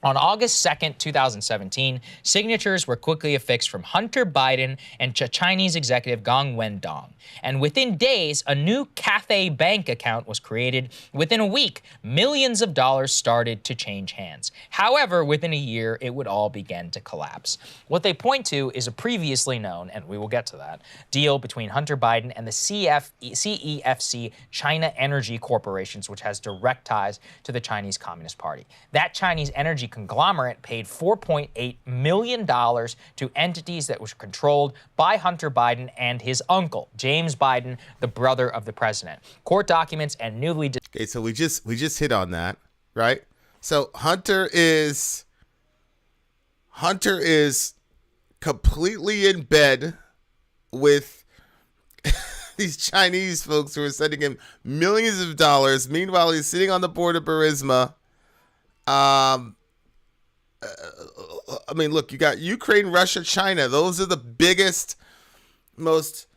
Speaker 4: on August 2nd, 2017, signatures were quickly affixed from Hunter Biden and Chinese executive Gong Wendong. And within days, a new Cathay Bank account was created. Within a week, millions of dollars started to change hands. However, within a year, it would all begin to collapse. What they point to is a previously known, and we will get to that, deal between Hunter Biden and the CEFC China Energy Corporations, which has direct ties to the Chinese Communist Party. That Chinese energy conglomerate paid $4.8 million to entities that were controlled by Hunter Biden and his uncle, James Biden, the brother of the president. Court documents and newly...
Speaker 1: Okay, so we just hit on that, right? So Hunter is completely in bed with these Chinese folks who are sending him millions of dollars. Meanwhile, he's sitting on the board of Burisma. I mean, look, you got Ukraine, Russia, China. Those are the biggest, most,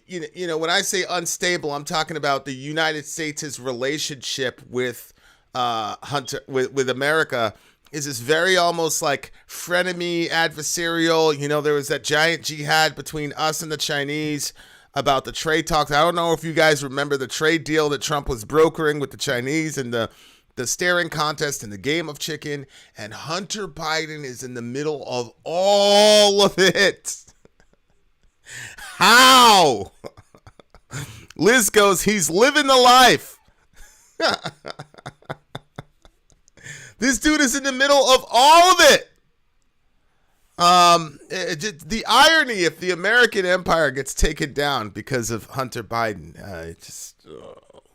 Speaker 1: you know, when I say unstable, I'm talking about the United States' relationship with Hunter, with America is this very almost like frenemy, adversarial. You know, there was that giant jihad between us and the Chinese about the trade talks. I don't know if you guys remember the trade deal that Trump was brokering with the Chinese and the staring contest and the game of chicken. And Hunter Biden is in the middle of all of it. How? Liz goes, he's living the life. This dude is in the middle of all of it. The irony if the American empire gets taken down because of Hunter Biden. It's just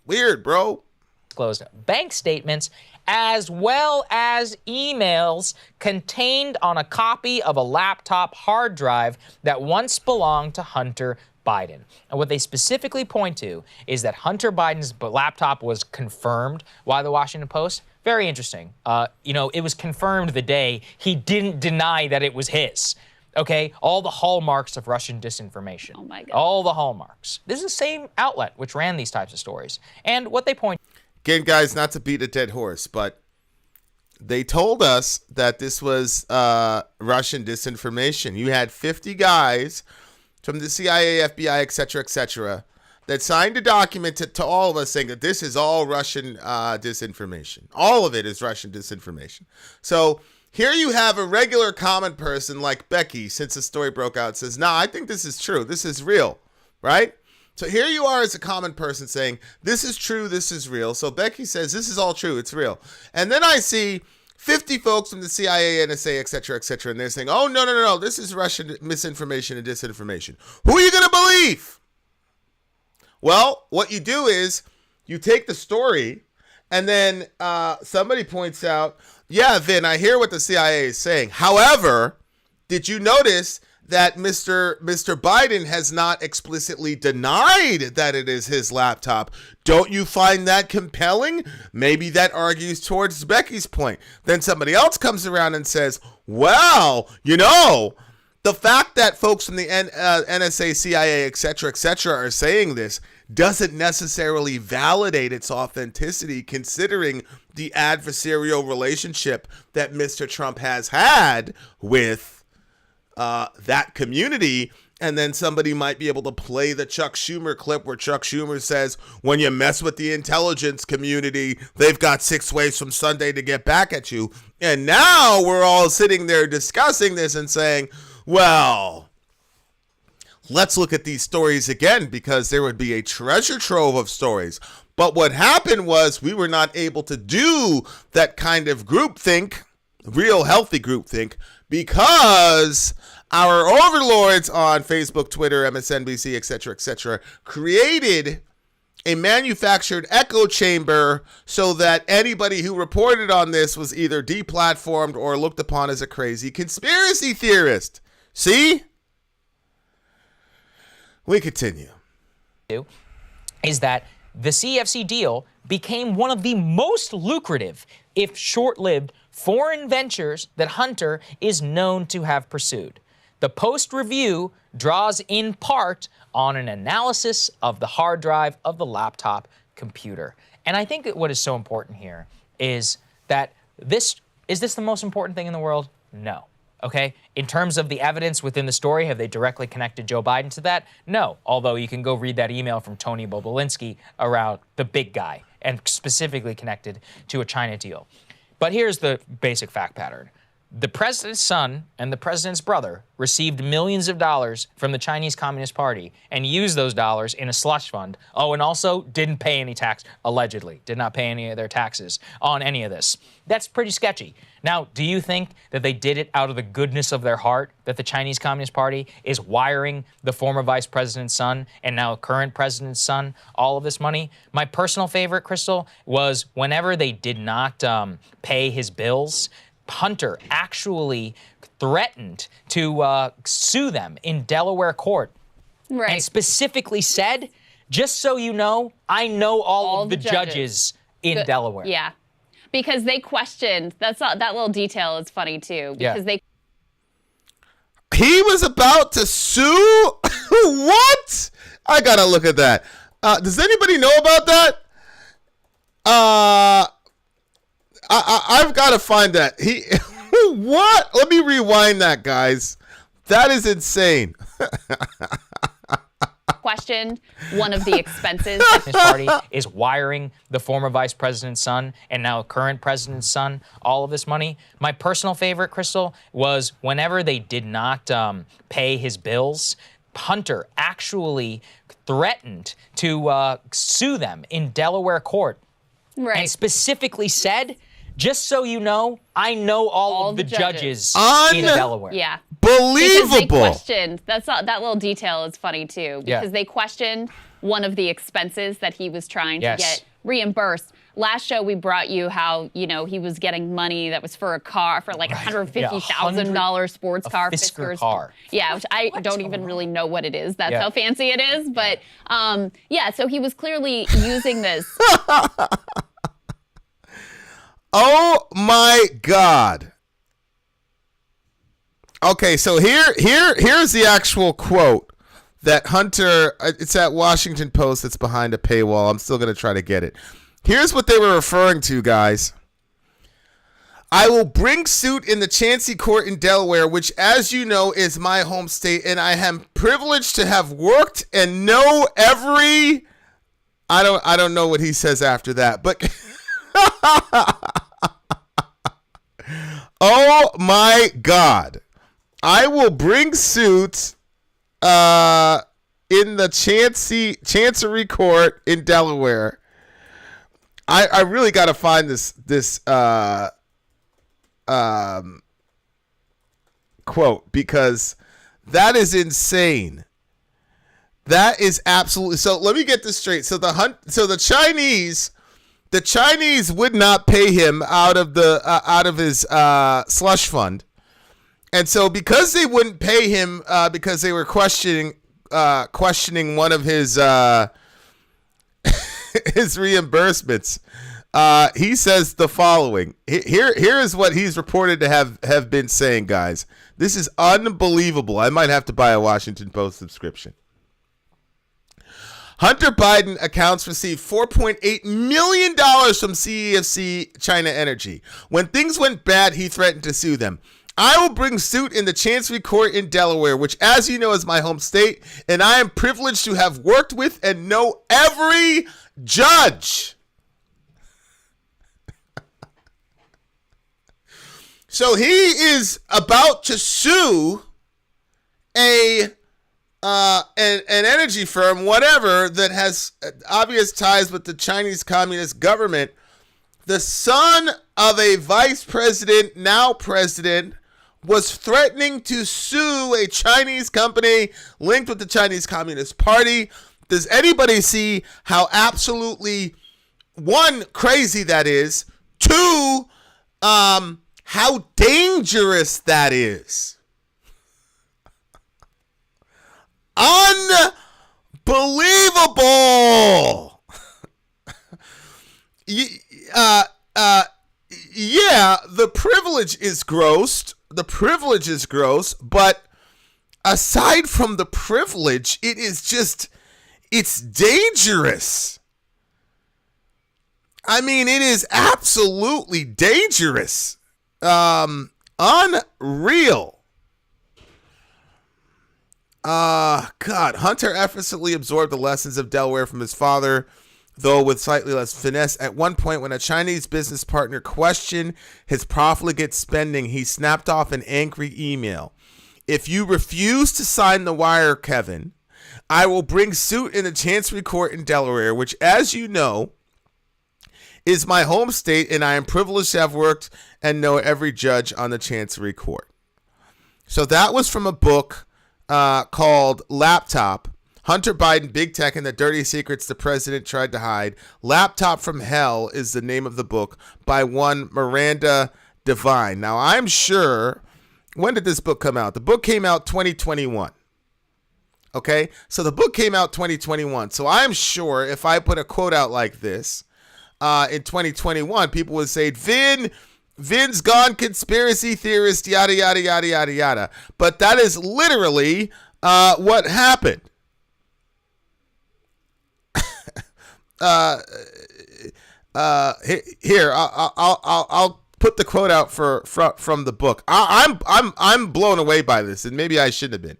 Speaker 1: weird, bro.
Speaker 4: Disclosed bank statements as well as emails contained on a copy of a laptop hard drive that once belonged to Hunter Biden. And what they specifically point to is that Hunter Biden's laptop was confirmed by the Washington Post. Very interesting. It was confirmed the day he didn't deny that it was his. Okay, all the hallmarks of Russian disinformation.
Speaker 5: Oh my God.
Speaker 4: All the hallmarks. This is the same outlet which ran these types of stories. And what they point.
Speaker 1: Again, guys, not to beat a dead horse, but they told us that this was Russian disinformation. You had 50 guys from the CIA, FBI, et cetera, that signed a document to all of us saying that this is all Russian disinformation. All of it is Russian disinformation. So here you have a regular common person like Becky, since the story broke out, says, nah, I think this is true. This is real, right? So here you are as a common person saying, this is true, this is real. So Becky says, this is all true, it's real. And then I see 50 folks from the CIA, NSA, et cetera, and they're saying, oh, no, this is Russian misinformation and disinformation. Who are you going to believe? Well, what you do is you take the story and then somebody points out, yeah, Vin, I hear what the CIA is saying. However, did you notice that Mr. Biden has not explicitly denied that it is his laptop? Don't you find that compelling? Maybe that argues towards Becky's point. Then somebody else comes around and says, well, the fact that folks from the NSA, CIA, et cetera, are saying this doesn't necessarily validate its authenticity, considering the adversarial relationship that Mr. Trump has had with that community. And then somebody might be able to play the Chuck Schumer clip where Chuck Schumer says, when you mess with the intelligence community, they've got 6 ways from Sunday to get back at you. And now we're all sitting there discussing this and saying, well, let's look at these stories again, because there would be a treasure trove of stories. But what happened was we were not able to do that kind of groupthink, real healthy groupthink, because our overlords on Facebook, Twitter, MSNBC, et cetera, created a manufactured echo chamber so that anybody who reported on this was either deplatformed or looked upon as a crazy conspiracy theorist. See? We continue.
Speaker 4: Is that the CFC deal became one of the most lucrative, if short-lived, foreign ventures that Hunter is known to have pursued. The Post review draws in part on an analysis of the hard drive of the laptop computer. And I think that what is so important here is that is this the most important thing in the world? No. Okay? In terms of the evidence within the story, have they directly connected Joe Biden to that? No. Although you can go read that email from Tony Bobulinski around the big guy and specifically connected to a China deal. But here's the basic fact pattern. The president's son and the president's brother received millions of dollars from the Chinese Communist Party and used those dollars in a slush fund. Oh, and also didn't pay any tax, allegedly, did not pay any of their taxes on any of this. That's pretty sketchy. Now, do you think that they did it out of the goodness of their heart, that the Chinese Communist Party is wiring the former vice president's son and now current president's son all of this money? My personal favorite, Crystal, was whenever they did not pay his bills, Hunter actually threatened to sue them in Delaware court. Right. And specifically said, just so you know, I know all of the judges in Delaware.
Speaker 5: Yeah. Because they questioned, that little detail is funny too. Because
Speaker 1: he was about to sue? What? I gotta look at that. Does anybody know about that? I've got to find that. He what? Let me rewind that, guys. That is insane.
Speaker 5: Questioned one of the expenses.
Speaker 4: His party is wiring the former vice president's son and now current president's son all of this money. My personal favorite, Crystal, was whenever they did not pay his bills, Hunter actually threatened to sue them in Delaware court.
Speaker 5: Right.
Speaker 4: And specifically said, just so you know, I know all of the judges in Delaware.
Speaker 5: Yeah.
Speaker 1: Believable.
Speaker 5: Because they questioned, that little detail is funny too, because they questioned one of the expenses that he was trying to get reimbursed. Last show we brought you how, he was getting money that was for a car, for like $150,000 sports car.
Speaker 4: Fisker car.
Speaker 5: Yeah, which I don't even really know what it is. That's how fancy it is. But so he was clearly using this.
Speaker 1: Oh my God. Okay, so here's the actual quote that Hunter, it's at Washington Post, it's behind a paywall. I'm still going to try to get it. Here's what they were referring to, guys. I will bring suit in the Chancery Court in Delaware, which, as you know, is my home state, and I am privileged to have worked and know every... I don't know what he says after that, but... Oh my God. I will bring suit in the Chancery Court in Delaware. I really got to find this quote, because that is insane. That is absolutely... So let me get this straight. So the Chinese would not pay him out of his slush fund. And so because they wouldn't pay him because they were questioning one of his his reimbursements, he says the following. Here is what he's reported to have been saying, guys. This is unbelievable. I might have to buy a Washington Post subscription. Hunter Biden accounts received $4.8 million from CEFC China Energy. When things went bad, he threatened to sue them. I will bring suit in the Chancery Court in Delaware, which, as you know, is my home state, and I am privileged to have worked with and know every judge. So he is about to sue an energy firm, whatever, that has obvious ties with the Chinese Communist government. The son of a vice president, now president, was threatening to sue a Chinese company linked with the Chinese Communist Party. Does anybody see how absolutely, one, crazy that is, two, how dangerous that is? Unbelievable. Yeah, the privilege is gross. The privilege is gross, but aside from the privilege, it is just, it's dangerous. I mean, it is absolutely dangerous. Unreal. God, Hunter effortlessly absorbed the lessons of Delaware from his father, though with slightly less finesse. At one point, when a Chinese business partner questioned his profligate spending, he snapped off an angry email. If you refuse to sign the wire, Kevin, I will bring suit in the Chancery Court in Delaware, which, as you know, is my home state, and I am privileged to have worked and know every judge on the Chancery Court. So that was from a book called Laptop, Hunter Biden, Big Tech, and the Dirty Secrets the President Tried to Hide. Laptop from Hell is the name of the book, by one Miranda Devine. Now, I'm sure, when did this book come out? The book came out 2021. Okay? So the book came out 2021. So I'm sure if I put a quote out like this in 2021, people would say, Vin's gone conspiracy theorist, yada, yada, yada, yada, yada. But that is literally what happened. Here, I'll put the quote out from the book. I'm blown away by this, and maybe I shouldn't have been.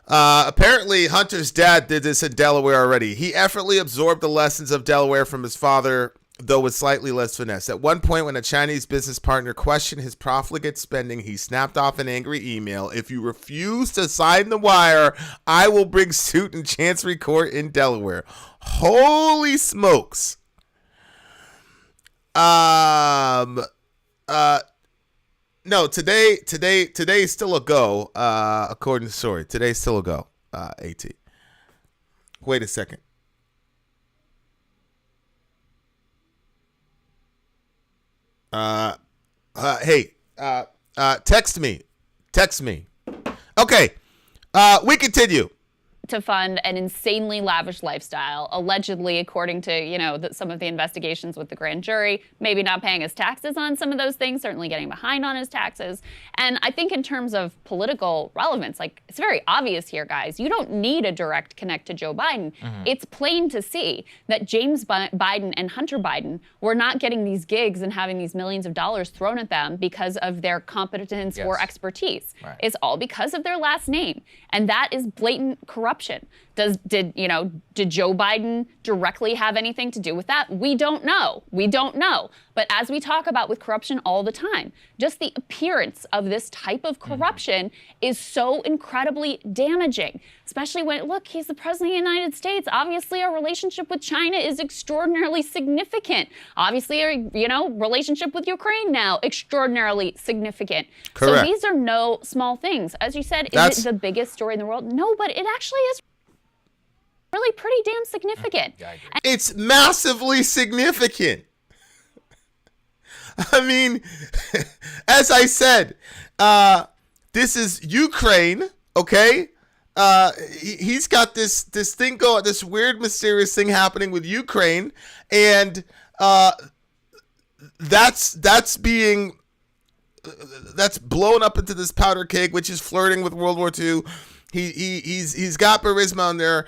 Speaker 1: Apparently, Hunter's dad did this in Delaware already. He effortlessly absorbed the lessons of Delaware from his father, though with slightly less finesse. At one point, when a Chinese business partner questioned his profligate spending, he snapped off an angry email. "If you refuse to sign the wire, I will bring suit in Chancery Court in Delaware." Holy smokes. No, today's still a go, according to Sori. Today's still a go, AT. Wait a second. Hey, text me. Okay, we continue.
Speaker 5: To fund an insanely lavish lifestyle, allegedly, according to, some of the investigations with the grand jury, maybe not paying his taxes on some of those things, certainly getting behind on his taxes. And I think in terms of political relevance, it's very obvious here, guys. You don't need a direct connect to Joe Biden. It's plain to see that James Biden and Hunter Biden were not getting these gigs and having these millions of dollars thrown at them because of their competence or expertise. Right. It's all because of their last name. And that is blatant corruption. Did Joe Biden directly have anything to do with that? We don't know. But as we talk about with corruption all the time, just the appearance of this type of corruption is so incredibly damaging, especially when, look, he's the president of the United States. Obviously, our relationship with China is extraordinarily significant. Obviously, our, relationship with Ukraine now, extraordinarily significant.
Speaker 1: Correct.
Speaker 5: So these are no small things. As you said, is it the biggest story in the world? No, but it actually is really pretty damn significant.
Speaker 4: Yeah, I agree.
Speaker 1: It's massively significant. I mean, as I said, this is Ukraine, okay? He's got this thing going, this weird, mysterious thing happening with Ukraine, and that's blown up into this powder keg, which is flirting with World War II. He's got Burisma on there,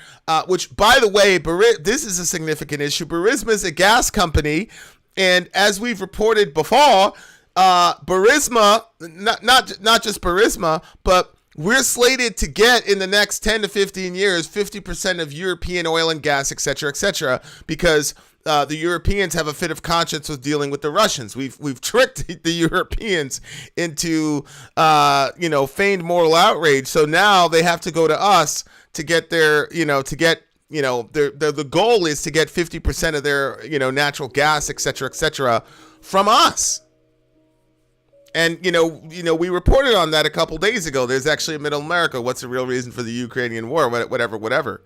Speaker 1: which, by the way, this is a significant issue. Burisma is a gas company, and as we've reported before, Burisma, not just Burisma, but we're slated to get in the next 10 to 15 years 50% of European oil and gas, et cetera, because the Europeans have a fit of conscience with dealing with the Russians. We've tricked the Europeans into feigned moral outrage. So now they have to go to us to get their the goal is to get 50% of their natural gas, et cetera, from us. And we reported on that a couple days ago. There's actually a Middle America. What's the real reason for the Ukrainian war? Whatever.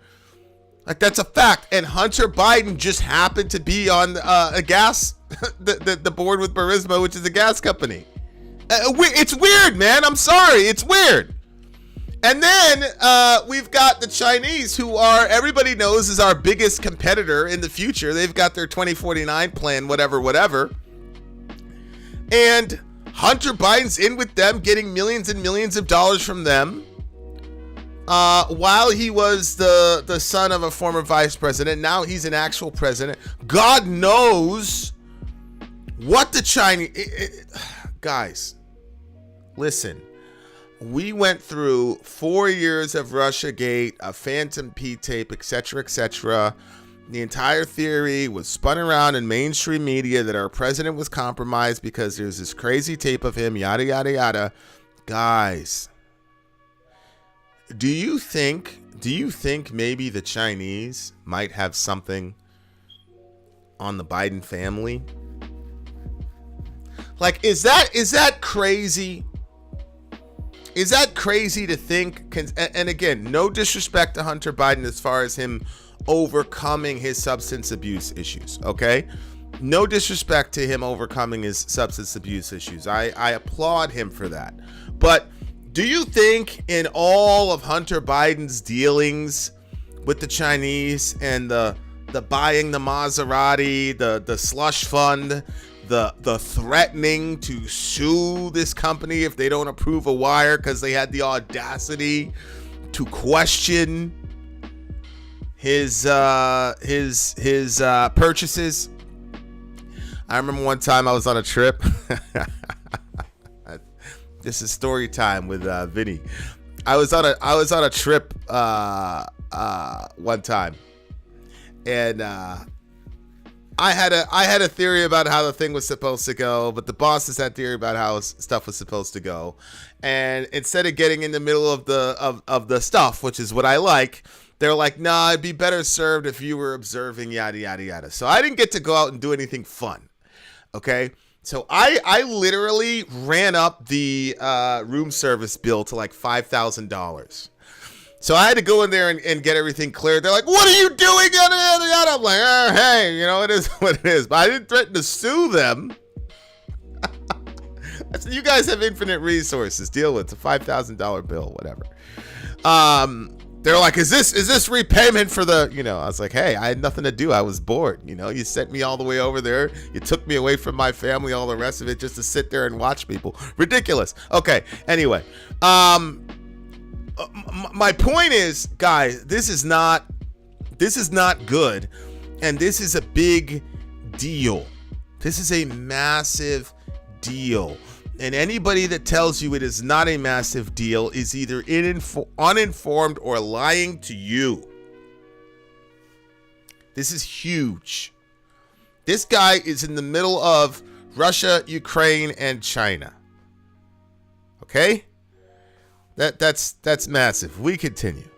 Speaker 1: That's a fact. And Hunter Biden just happened to be on a gas, the board with Burisma, which is a gas company. It's weird, man. I'm sorry. It's weird. And then we've got the Chinese, who everybody knows is our biggest competitor in the future. They've got their 2049 plan, whatever. And Hunter Biden's in with them, getting millions and millions of dollars from them. While he was the son of a former vice president, now he's an actual president. God knows what the Chinese... Guys, listen. We went through 4 years of Russiagate, a Phantom P tape, et cetera. The entire theory was spun around in mainstream media that our president was compromised because there's this crazy tape of him, yada, yada, yada. Guys... Do you think maybe the Chinese might have something on the Biden family? Is that crazy? Is that crazy to think? And again, no disrespect to Hunter Biden as far as him overcoming his substance abuse issues, okay? No disrespect to him overcoming his substance abuse issues. I applaud him for that. But do you think in all of Hunter Biden's dealings with the Chinese and the buying the Maserati, the slush fund, the threatening to sue this company if they don't approve a wire because they had the audacity to question his purchases? I remember one time I was on a trip. This is story time with Vinny. I was on a trip one time, and I had a theory about how the thing was supposed to go, but the bosses had theory about how stuff was supposed to go. And instead of getting in the middle of the stuff, which is what I like, they're like, nah, it'd be better served if you were observing, yada, yada, yada. So I didn't get to go out and do anything fun. Okay. So I literally ran up the room service bill to like $5,000. So I had to go in there and get everything cleared. They're like, what are you doing? Yada, yada, yada. I'm like, hey, it is what it is. But I didn't threaten to sue them. I said, you guys have infinite resources. Deal with it. It's a $5,000 bill, whatever. They're like, is this repayment for the, I was like, hey, I had nothing to do. I was bored. You sent me all the way over there. You took me away from my family, all the rest of it, just to sit there and watch people. Ridiculous. Okay. Anyway, my point is, guys, this is not good. And this is a big deal. This is a massive deal. And anybody that tells you it is not a massive deal is either uninformed or lying to you. This is huge. This guy is in the middle of Russia, Ukraine, and China. Okay? That's massive. We continue.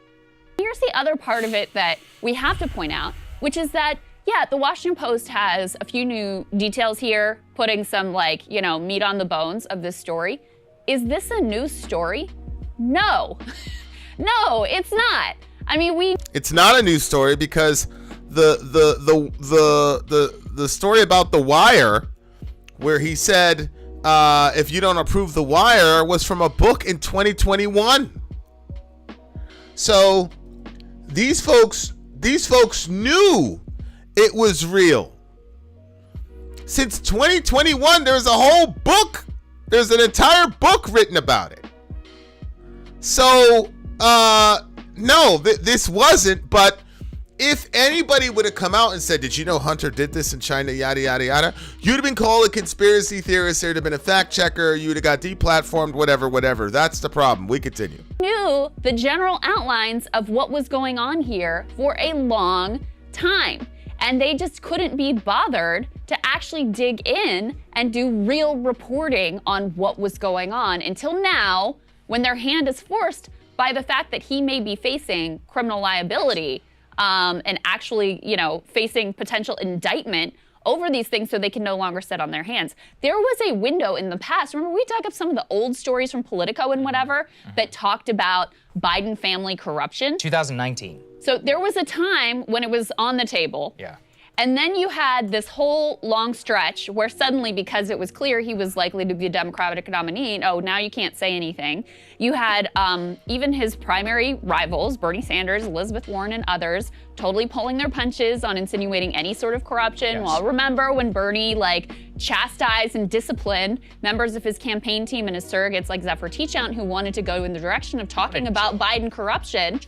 Speaker 5: Here's the other part of it that we have to point out, which is that, yeah, the Washington Post has a few new details here, putting some meat on the bones of this story. Is this a news story? No. No, it's not. I mean,
Speaker 1: It's not a news story because the story about The Wire, where he said, if you don't approve The Wire, was from a book in 2021. So these folks knew it was real. Since 2021, there's a whole book. There's an entire book written about it. So, no, this wasn't. But if anybody would have come out and said, did you know Hunter did this in China, yada, yada, yada, you'd have been called a conspiracy theorist. There'd have been a fact checker. You'd have got deplatformed, whatever. That's the problem. We continue.
Speaker 5: Knew the general outlines of what was going on here for a long time. And they just couldn't be bothered to actually dig in and do real reporting on what was going on until now, when their hand is forced by the fact that he may be facing criminal liability and actually, facing potential indictment over these things so they can no longer sit on their hands. There was a window in the past. Remember, we dug up some of the old stories from Politico and whatever that talked about Biden family corruption.
Speaker 4: 2019.
Speaker 5: So there was a time when it was on the table.
Speaker 4: Yeah.
Speaker 5: And then you had this whole long stretch where suddenly, because it was clear he was likely to be a Democratic nominee, now you can't say anything. You had even his primary rivals, Bernie Sanders, Elizabeth Warren, and others, totally pulling their punches on insinuating any sort of corruption.
Speaker 4: Yes.
Speaker 5: Well, remember when Bernie chastised and disciplined members of his campaign team and his surrogates like Zephyr Teachout, who wanted to go in the direction of talking about Biden corruption.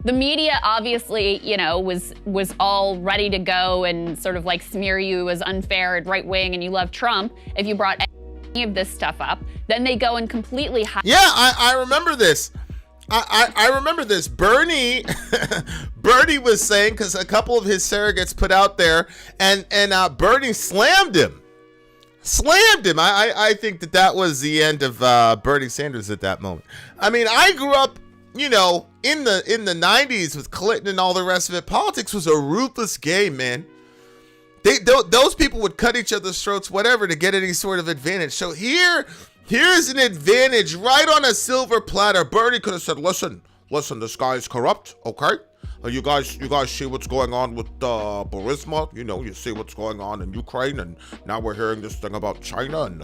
Speaker 5: The media obviously, was all ready to go and sort of smear you as unfair and right wing and you love Trump if you brought any of this stuff up. Then they go and completely hide.
Speaker 1: Yeah, I remember this. I remember this. Bernie was saying, because a couple of his surrogates put out there, and Bernie slammed him. I think that was the end of Bernie Sanders at that moment. I mean, I grew up, in the 90s with Clinton and all the rest of it. Politics was a ruthless game, man. Those people would cut each other's throats, whatever, to get any sort of advantage. So here's an advantage right on a silver platter. Bernie could have said, listen, this guy is corrupt, okay? You guys see what's going on with Burisma? You see what's going on in Ukraine, and now we're hearing this thing about China, and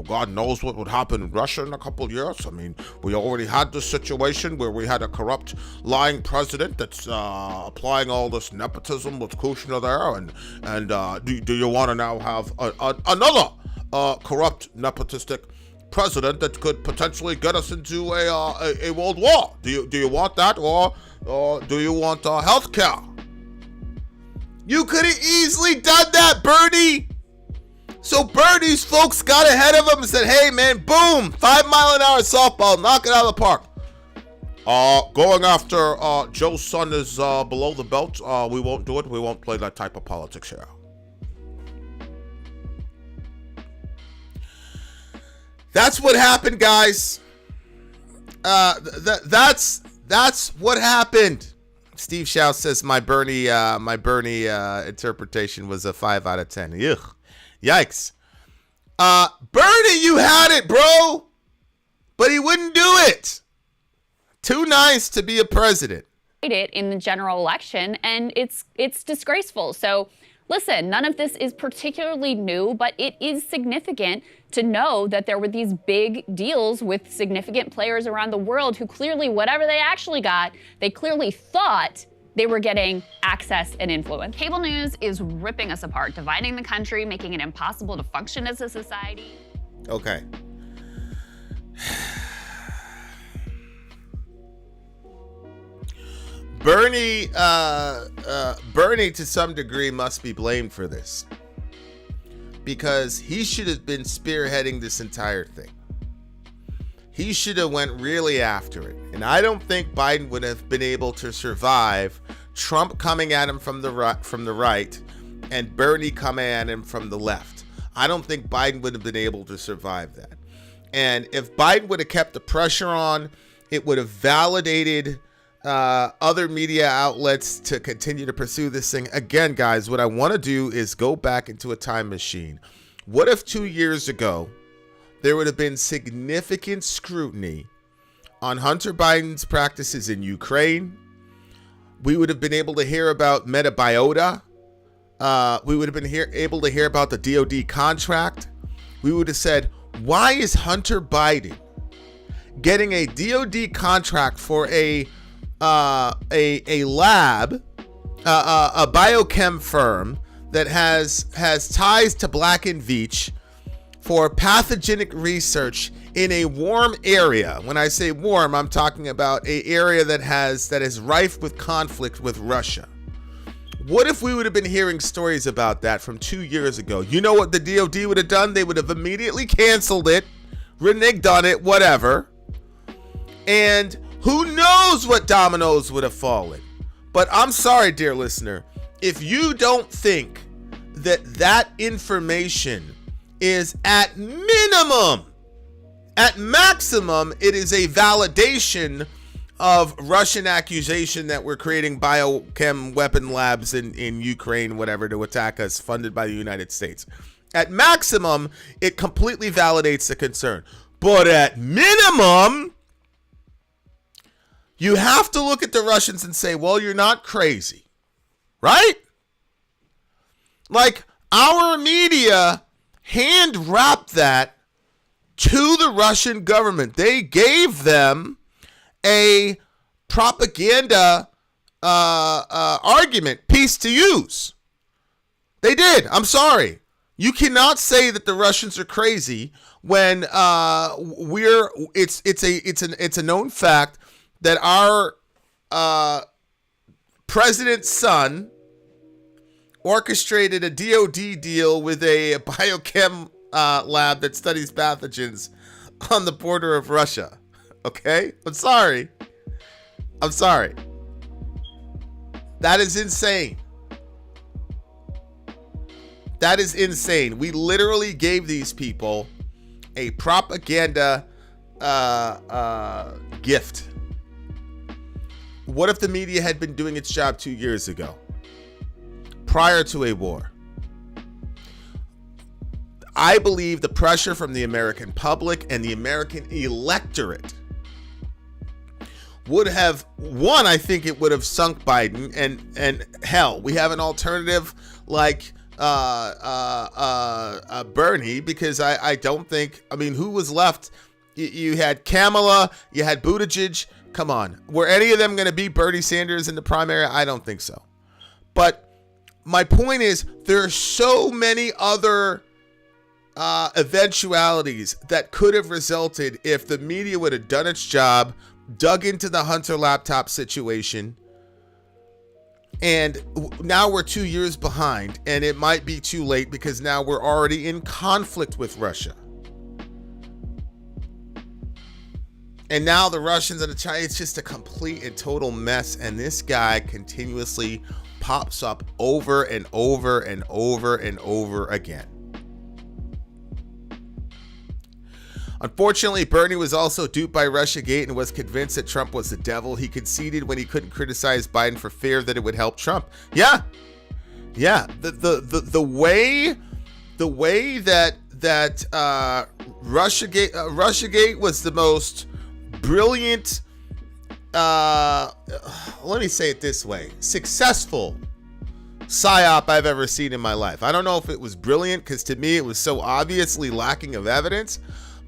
Speaker 1: God knows what would happen in Russia in a couple of years. I mean, we already had this situation where we had a corrupt, lying president that's applying all this nepotism with Kushner there, and do you want to now have another corrupt, nepotistic president that could potentially get us into a world war? Do you want that, or do you want health care? You could have easily done that, Bernie. So Bernie's folks got ahead of him and said, hey, man, boom, 5-mile-an-hour softball, knock it out of the park. Going after Joe's son is below the belt. We won't do it. We won't play that type of politics here. That's what happened, guys. That's what happened. Steve Schau says my Bernie interpretation was a 5 out of 10. Ugh. Yikes. Bernie, you had it, bro. But he wouldn't do it. Too nice to be a president.
Speaker 5: It in the general election, and it's disgraceful. So listen, none of this is particularly new, but it is significant to know that there were these big deals with significant players around the world who clearly, whatever they actually got, they clearly thought they were getting access and influence. Cable news is ripping us apart, dividing the country, making it impossible to function as a society.
Speaker 1: Okay. Bernie, to some degree, must be blamed for this, because he should have been spearheading this entire thing. He should have went really after it, and I don't think Biden would have been able to survive Trump coming at him from the right, and Bernie coming at him from the left. I don't think Biden would have been able to survive that. And if Biden would have kept the pressure on, it would have validated other media outlets to continue to pursue this thing. Again, guys, what I want to do is go back into a time machine. What if 2 years ago, there would have been significant scrutiny on Hunter Biden's practices in Ukraine? We would have been able to hear about Metabiota. We would have been able to hear about the DOD contract. We would have said, why is Hunter Biden getting a DOD contract for a lab, a biochem firm that has ties to Black & Veatch for pathogenic research in a warm area? When I say warm, I'm talking about an area that is rife with conflict with Russia. What if we would have been hearing stories about that from 2 years ago? You know what the DOD would have done? They would have immediately canceled it, reneged on it, whatever. And who knows what dominoes would have fallen. But I'm sorry, dear listener, if you don't think that information is at minimum, at maximum, it is a validation of Russian accusation that we're creating biochem weapon labs in Ukraine, whatever, to attack us, funded by the United States. At maximum, it completely validates the concern. But at minimum, you have to look at the Russians and say, well, you're not crazy, right? Like, our media hand-wrapped that to the Russian government. They gave them a propaganda argument piece to use. They did. I'm sorry. You cannot say that the Russians are crazy when it's a known fact that our president's son orchestrated a DOD deal with a biochem lab that studies pathogens on the border of Russia. Okay? I'm sorry. That is insane. That is insane. We literally gave these people a propaganda gift. What if the media had been doing its job 2 years ago, prior to a war? I believe the pressure from the American public and the American electorate would have, one, I think it would have sunk Biden, and hell, we have an alternative like Bernie, because I don't think, I mean, who was left? You had Kamala, you had Buttigieg. Come on. Were any of them going to beat Bernie Sanders in the primary? I don't think so. But my point is, there are so many other eventualities that could have resulted if the media would have done its job, dug into the Hunter laptop situation, And now we're 2 years behind, and it might be too late because now we're already in conflict with Russia. And now the Russians and the Chinese, it's just a complete and total mess. And this guy continuously pops up over and over and over and over again. Unfortunately, Bernie was also duped by Russiagate and was convinced that Trump was the devil. He conceded when he couldn't criticize Biden for fear that it would help Trump. Yeah. The way that Russiagate was the most brilliant, let me say it this way, successful psyop I've ever seen in my life. I don't know if it was brilliant because to me it was so obviously lacking of evidence,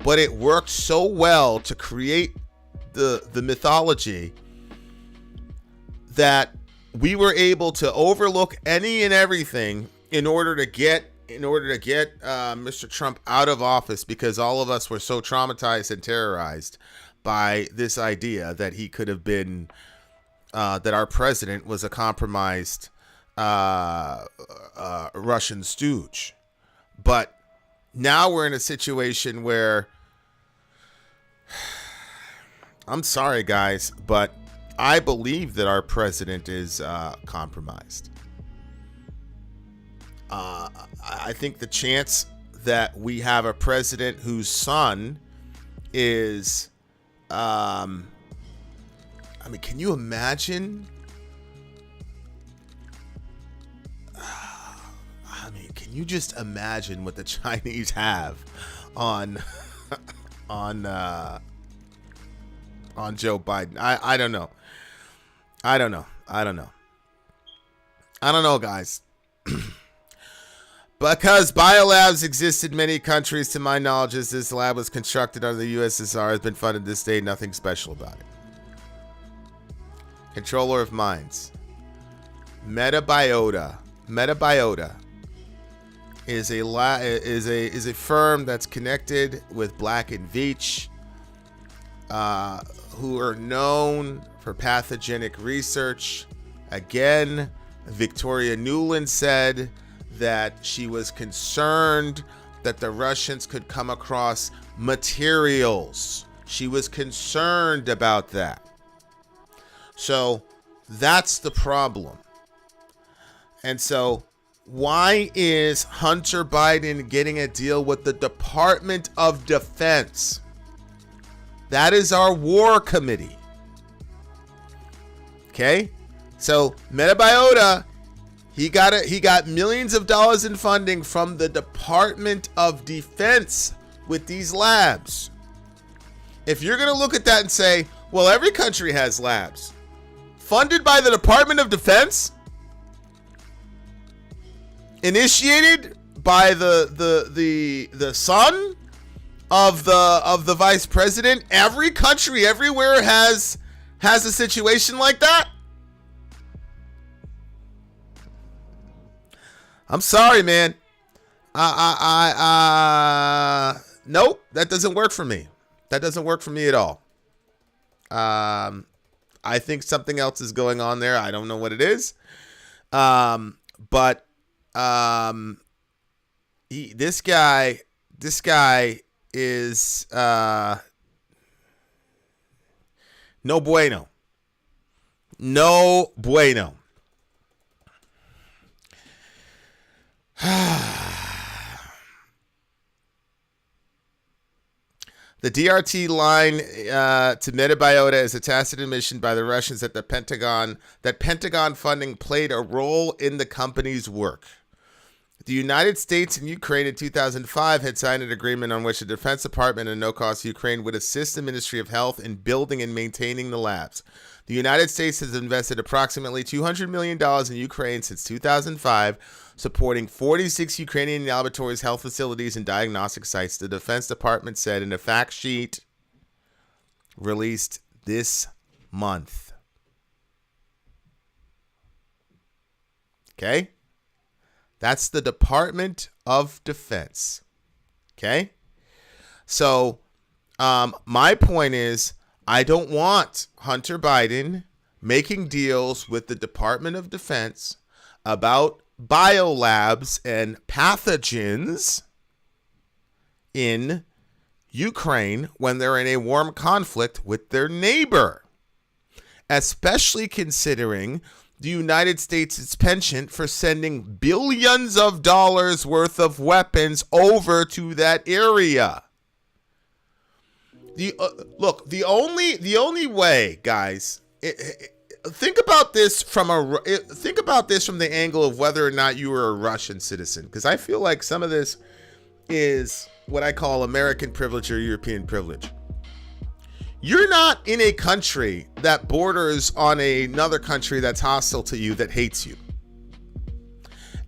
Speaker 1: but it worked so well to create the mythology that we were able to overlook any and everything in order to get Mr. Trump out of office, because all of us were so traumatized and terrorized by this idea that he could have been, that our president was a compromised Russian stooge. But now we're in a situation where, I'm sorry guys, but I believe that our president is compromised. I think the chance that we have a president whose son is, can you imagine? Can you just imagine what the Chinese have on Joe Biden? I don't know. I don't know, guys. Because biolabs exist in many countries, to my knowledge, as this lab was constructed under the USSR, has been funded this day, nothing special about it. Controller of Minds. Metabiota is a firm that's connected with Black and Veatch, who are known for pathogenic research. Again, Victoria Nuland said that she was concerned that the Russians could come across materials. She was concerned about that. So that's the problem. And so why is Hunter Biden getting a deal with the Department of Defense? That is our war committee. Okay? So Metabiota, he got millions of dollars in funding from the Department of Defense with these labs. If you're going to look at that and say, well, every country has labs funded by the Department of Defense, initiated by the son of the vice president, every country everywhere has a situation like that. I'm sorry, man. Nope, that doesn't work for me. That doesn't work for me at all. I think something else is going on there. I don't know what it is. But this guy is no bueno. No bueno. The DRT line to Metabiota is a tacit admission by the Russians that Pentagon funding played a role in the company's work. The United States and Ukraine in 2005 had signed an agreement on which the Defense Department and no-cost Ukraine would assist the Ministry of Health in building and maintaining the labs. The United States has invested approximately $200 million in Ukraine since 2005, supporting 46 Ukrainian laboratories, health facilities, and diagnostic sites, the Defense Department said in a fact sheet released this month. Okay? That's the Department of Defense. Okay? So, my point is, I don't want Hunter Biden making deals with the Department of Defense about biolabs and pathogens in Ukraine when they're in a warm conflict with their neighbor, especially considering the United States' penchant for sending billions of dollars worth of weapons over to that area. The only way, guys, think about this from the angle of whether or not you are a Russian citizen, because I feel like some of this is what I call American privilege or European privilege. You're not in a country that borders on another country that's hostile to you, that hates you,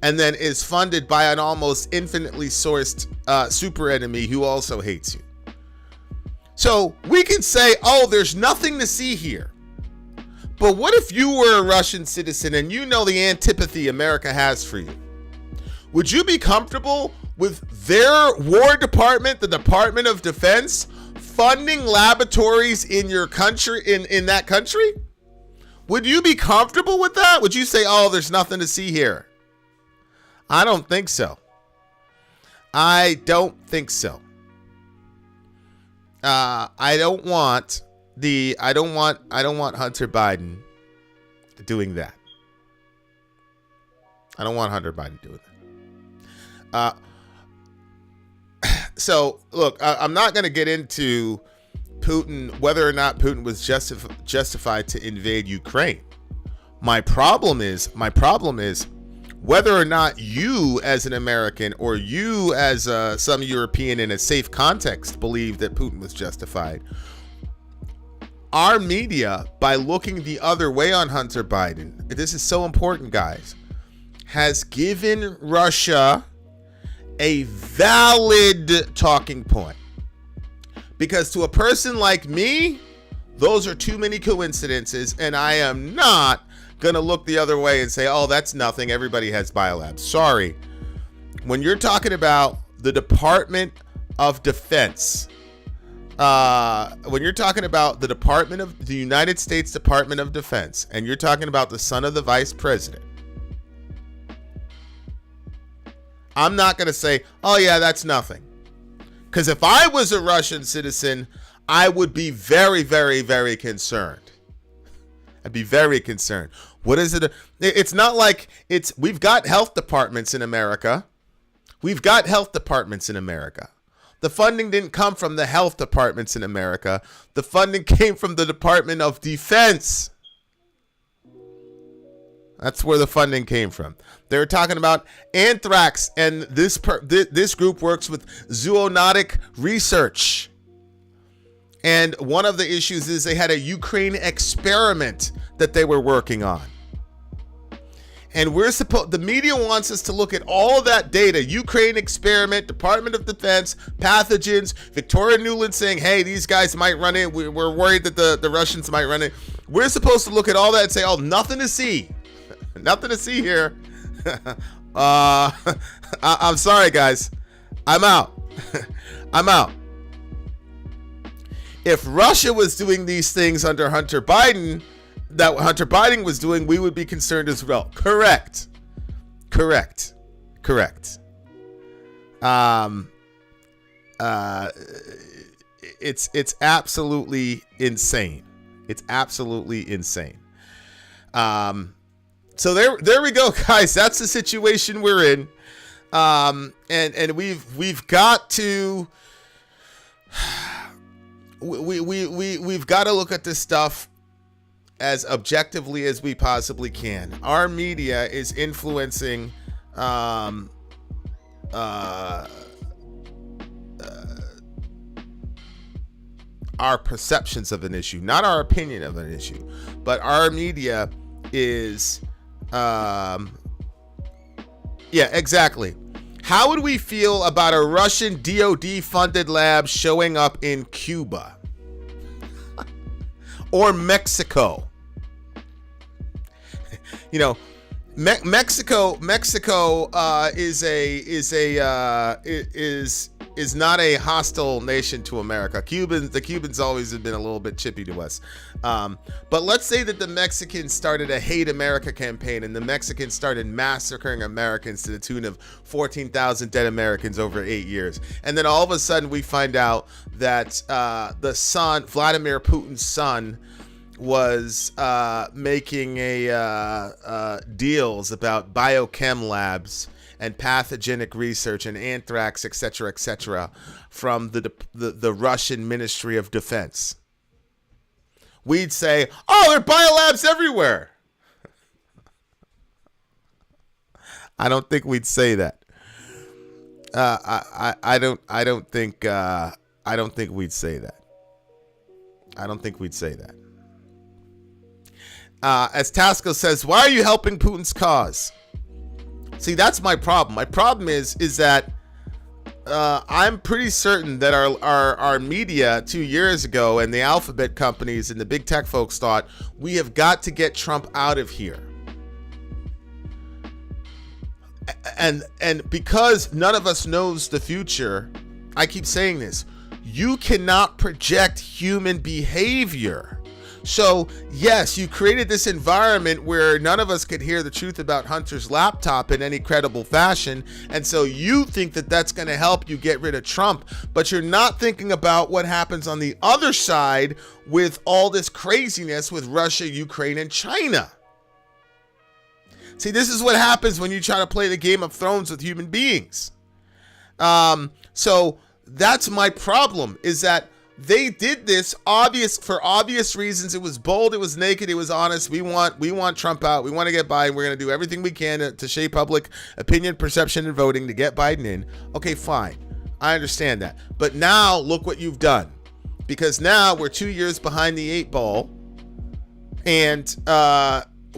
Speaker 1: and then is funded by an almost infinitely sourced super enemy who also hates you. So we can say, oh, there's nothing to see here. But what if you were a Russian citizen and you know the antipathy America has for you? Would you be comfortable with their War Department, the Department of Defense, funding laboratories in your country, in that country? Would you be comfortable with that? Would you say, oh, there's nothing to see here? I don't think so. I don't think so. I don't want Hunter Biden doing that. I don't want Hunter Biden doing that. So look, I'm not going to get into Putin, whether or not Putin was justified to invade Ukraine. My problem is whether or not you as an American or you as some European in a safe context believe that Putin was justified. Our media, by looking the other way on Hunter Biden, this is so important, guys, has given Russia a valid talking point. Because to a person like me, those are too many coincidences, and I am not going to look the other way and say, oh, that's nothing, everybody has biolabs. Sorry. When you're talking about the Department of Defense, when you're talking about the United States Department of Defense, and you're talking about the son of the vice president, I'm not going to say, oh yeah, that's nothing. Because if I was a Russian citizen, I would be very, very, very concerned. I'd be very concerned. What is it? It's not like we've got health departments in America. We've got health departments in America. The funding didn't come from the health departments in America. The funding came from the Department of Defense. That's where the funding came from. They're talking about anthrax, and this group works with zoonotic research. And one of the issues is they had a Ukraine experiment that they were working on. And the media wants us to look at all of that data. Ukraine experiment, Department of Defense, pathogens, Victoria Nuland saying, hey, these guys might run it. We're worried that the Russians might run it. We're supposed to look at all that and say, oh, nothing to see. Nothing to see here. I'm sorry, guys. I'm out. I'm out. If Russia was doing these things under Hunter Biden, that Hunter Biden was doing, we would be concerned as well. Correct. It's absolutely insane. It's absolutely insane. So there we go, guys. That's the situation we're in. And we've got to we've got to look at this stuff as objectively as we possibly can. Our media is influencing our perceptions of an issue, not our opinion of an issue, but our media is yeah, exactly. How would we feel about a Russian DOD funded lab showing up in Cuba or Mexico? You know, Mexico is is not a hostile nation to America. The Cubans always have been a little bit chippy to us. But let's say that the Mexicans started a hate America campaign and the Mexicans started massacring Americans to the tune of 14,000 dead Americans over 8 years. And then all of a sudden we find out that the son, Vladimir Putin's son, was making deals about biochem labs and pathogenic research and anthrax, etc., from the Russian Ministry of Defense. We'd say, oh, there are biolabs everywhere. I don't think we'd say that. I don't think we'd say that. I don't think we'd say that. As Tasco says, why are you helping Putin's cause? See, that's my problem. My problem is that I'm pretty certain that our media 2 years ago and the alphabet companies and the big tech folks thought we have got to get Trump out of here. And because none of us knows the future, I keep saying this, you cannot project human behavior. So, yes, you created this environment where none of us could hear the truth about Hunter's laptop in any credible fashion. And so you think that that's going to help you get rid of Trump. But you're not thinking about what happens on the other side with all this craziness with Russia, Ukraine, and China. See, this is what happens when you try to play the Game of Thrones with human beings. So that's my problem, is that they did this for obvious reasons. It was bold, it was naked, it was honest. We want Trump out. We want to get Biden. We're going to do everything we can to shape public opinion, perception, and voting to get Biden in. Okay, fine. I understand that. But now look what you've done. Because now we're 2 years behind the 8 ball. And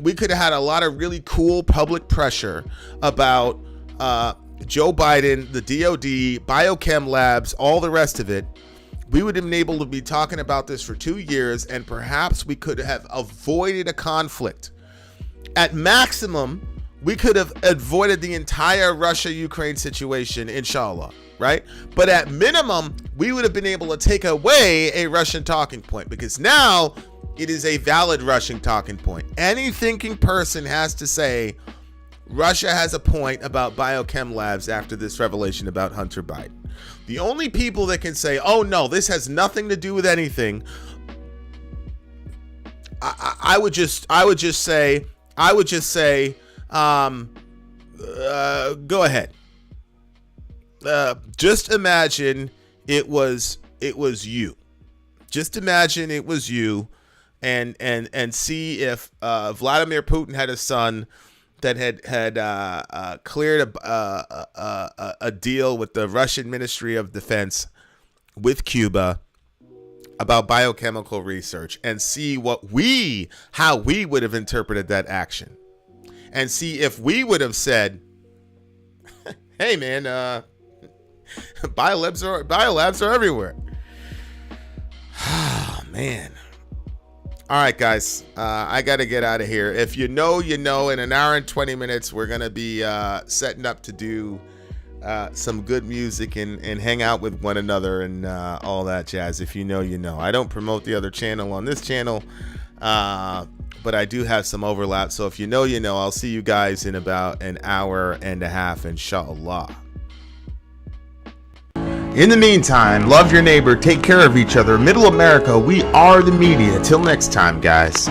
Speaker 1: we could have had a lot of really cool public pressure about Joe Biden, the DOD, biochem labs, all the rest of it. We would have been able to be talking about this for 2 years, and perhaps we could have avoided a conflict. At maximum, we could have avoided the entire Russia-Ukraine situation, inshallah, right? But at minimum, we would have been able to take away a Russian talking point, because now it is a valid Russian talking point. Any thinking person has to say Russia has a point about biochem labs after this revelation about Hunter Biden. The only people that can say, oh no, this has nothing to do with anything, I would just say, go ahead. Just imagine it was you. Just imagine it was you, and see if Vladimir Putin had a son that had cleared a deal with the Russian Ministry of Defense with Cuba about biochemical research, and see how we would have interpreted that action, and see if we would have said, hey man, biolabs are everywhere. Oh man. All right, guys, I got to get out of here. If you know, you know. In an hour and 20 minutes, we're going to be setting up to do some good music and hang out with one another and all that jazz. If you know, you know. I don't promote the other channel on this channel, but I do have some overlap. So if you know, you know. I'll see you guys in about an hour and a half, inshallah. In the meantime, love your neighbor, take care of each other. Middle America, we are the media. Till next time, guys.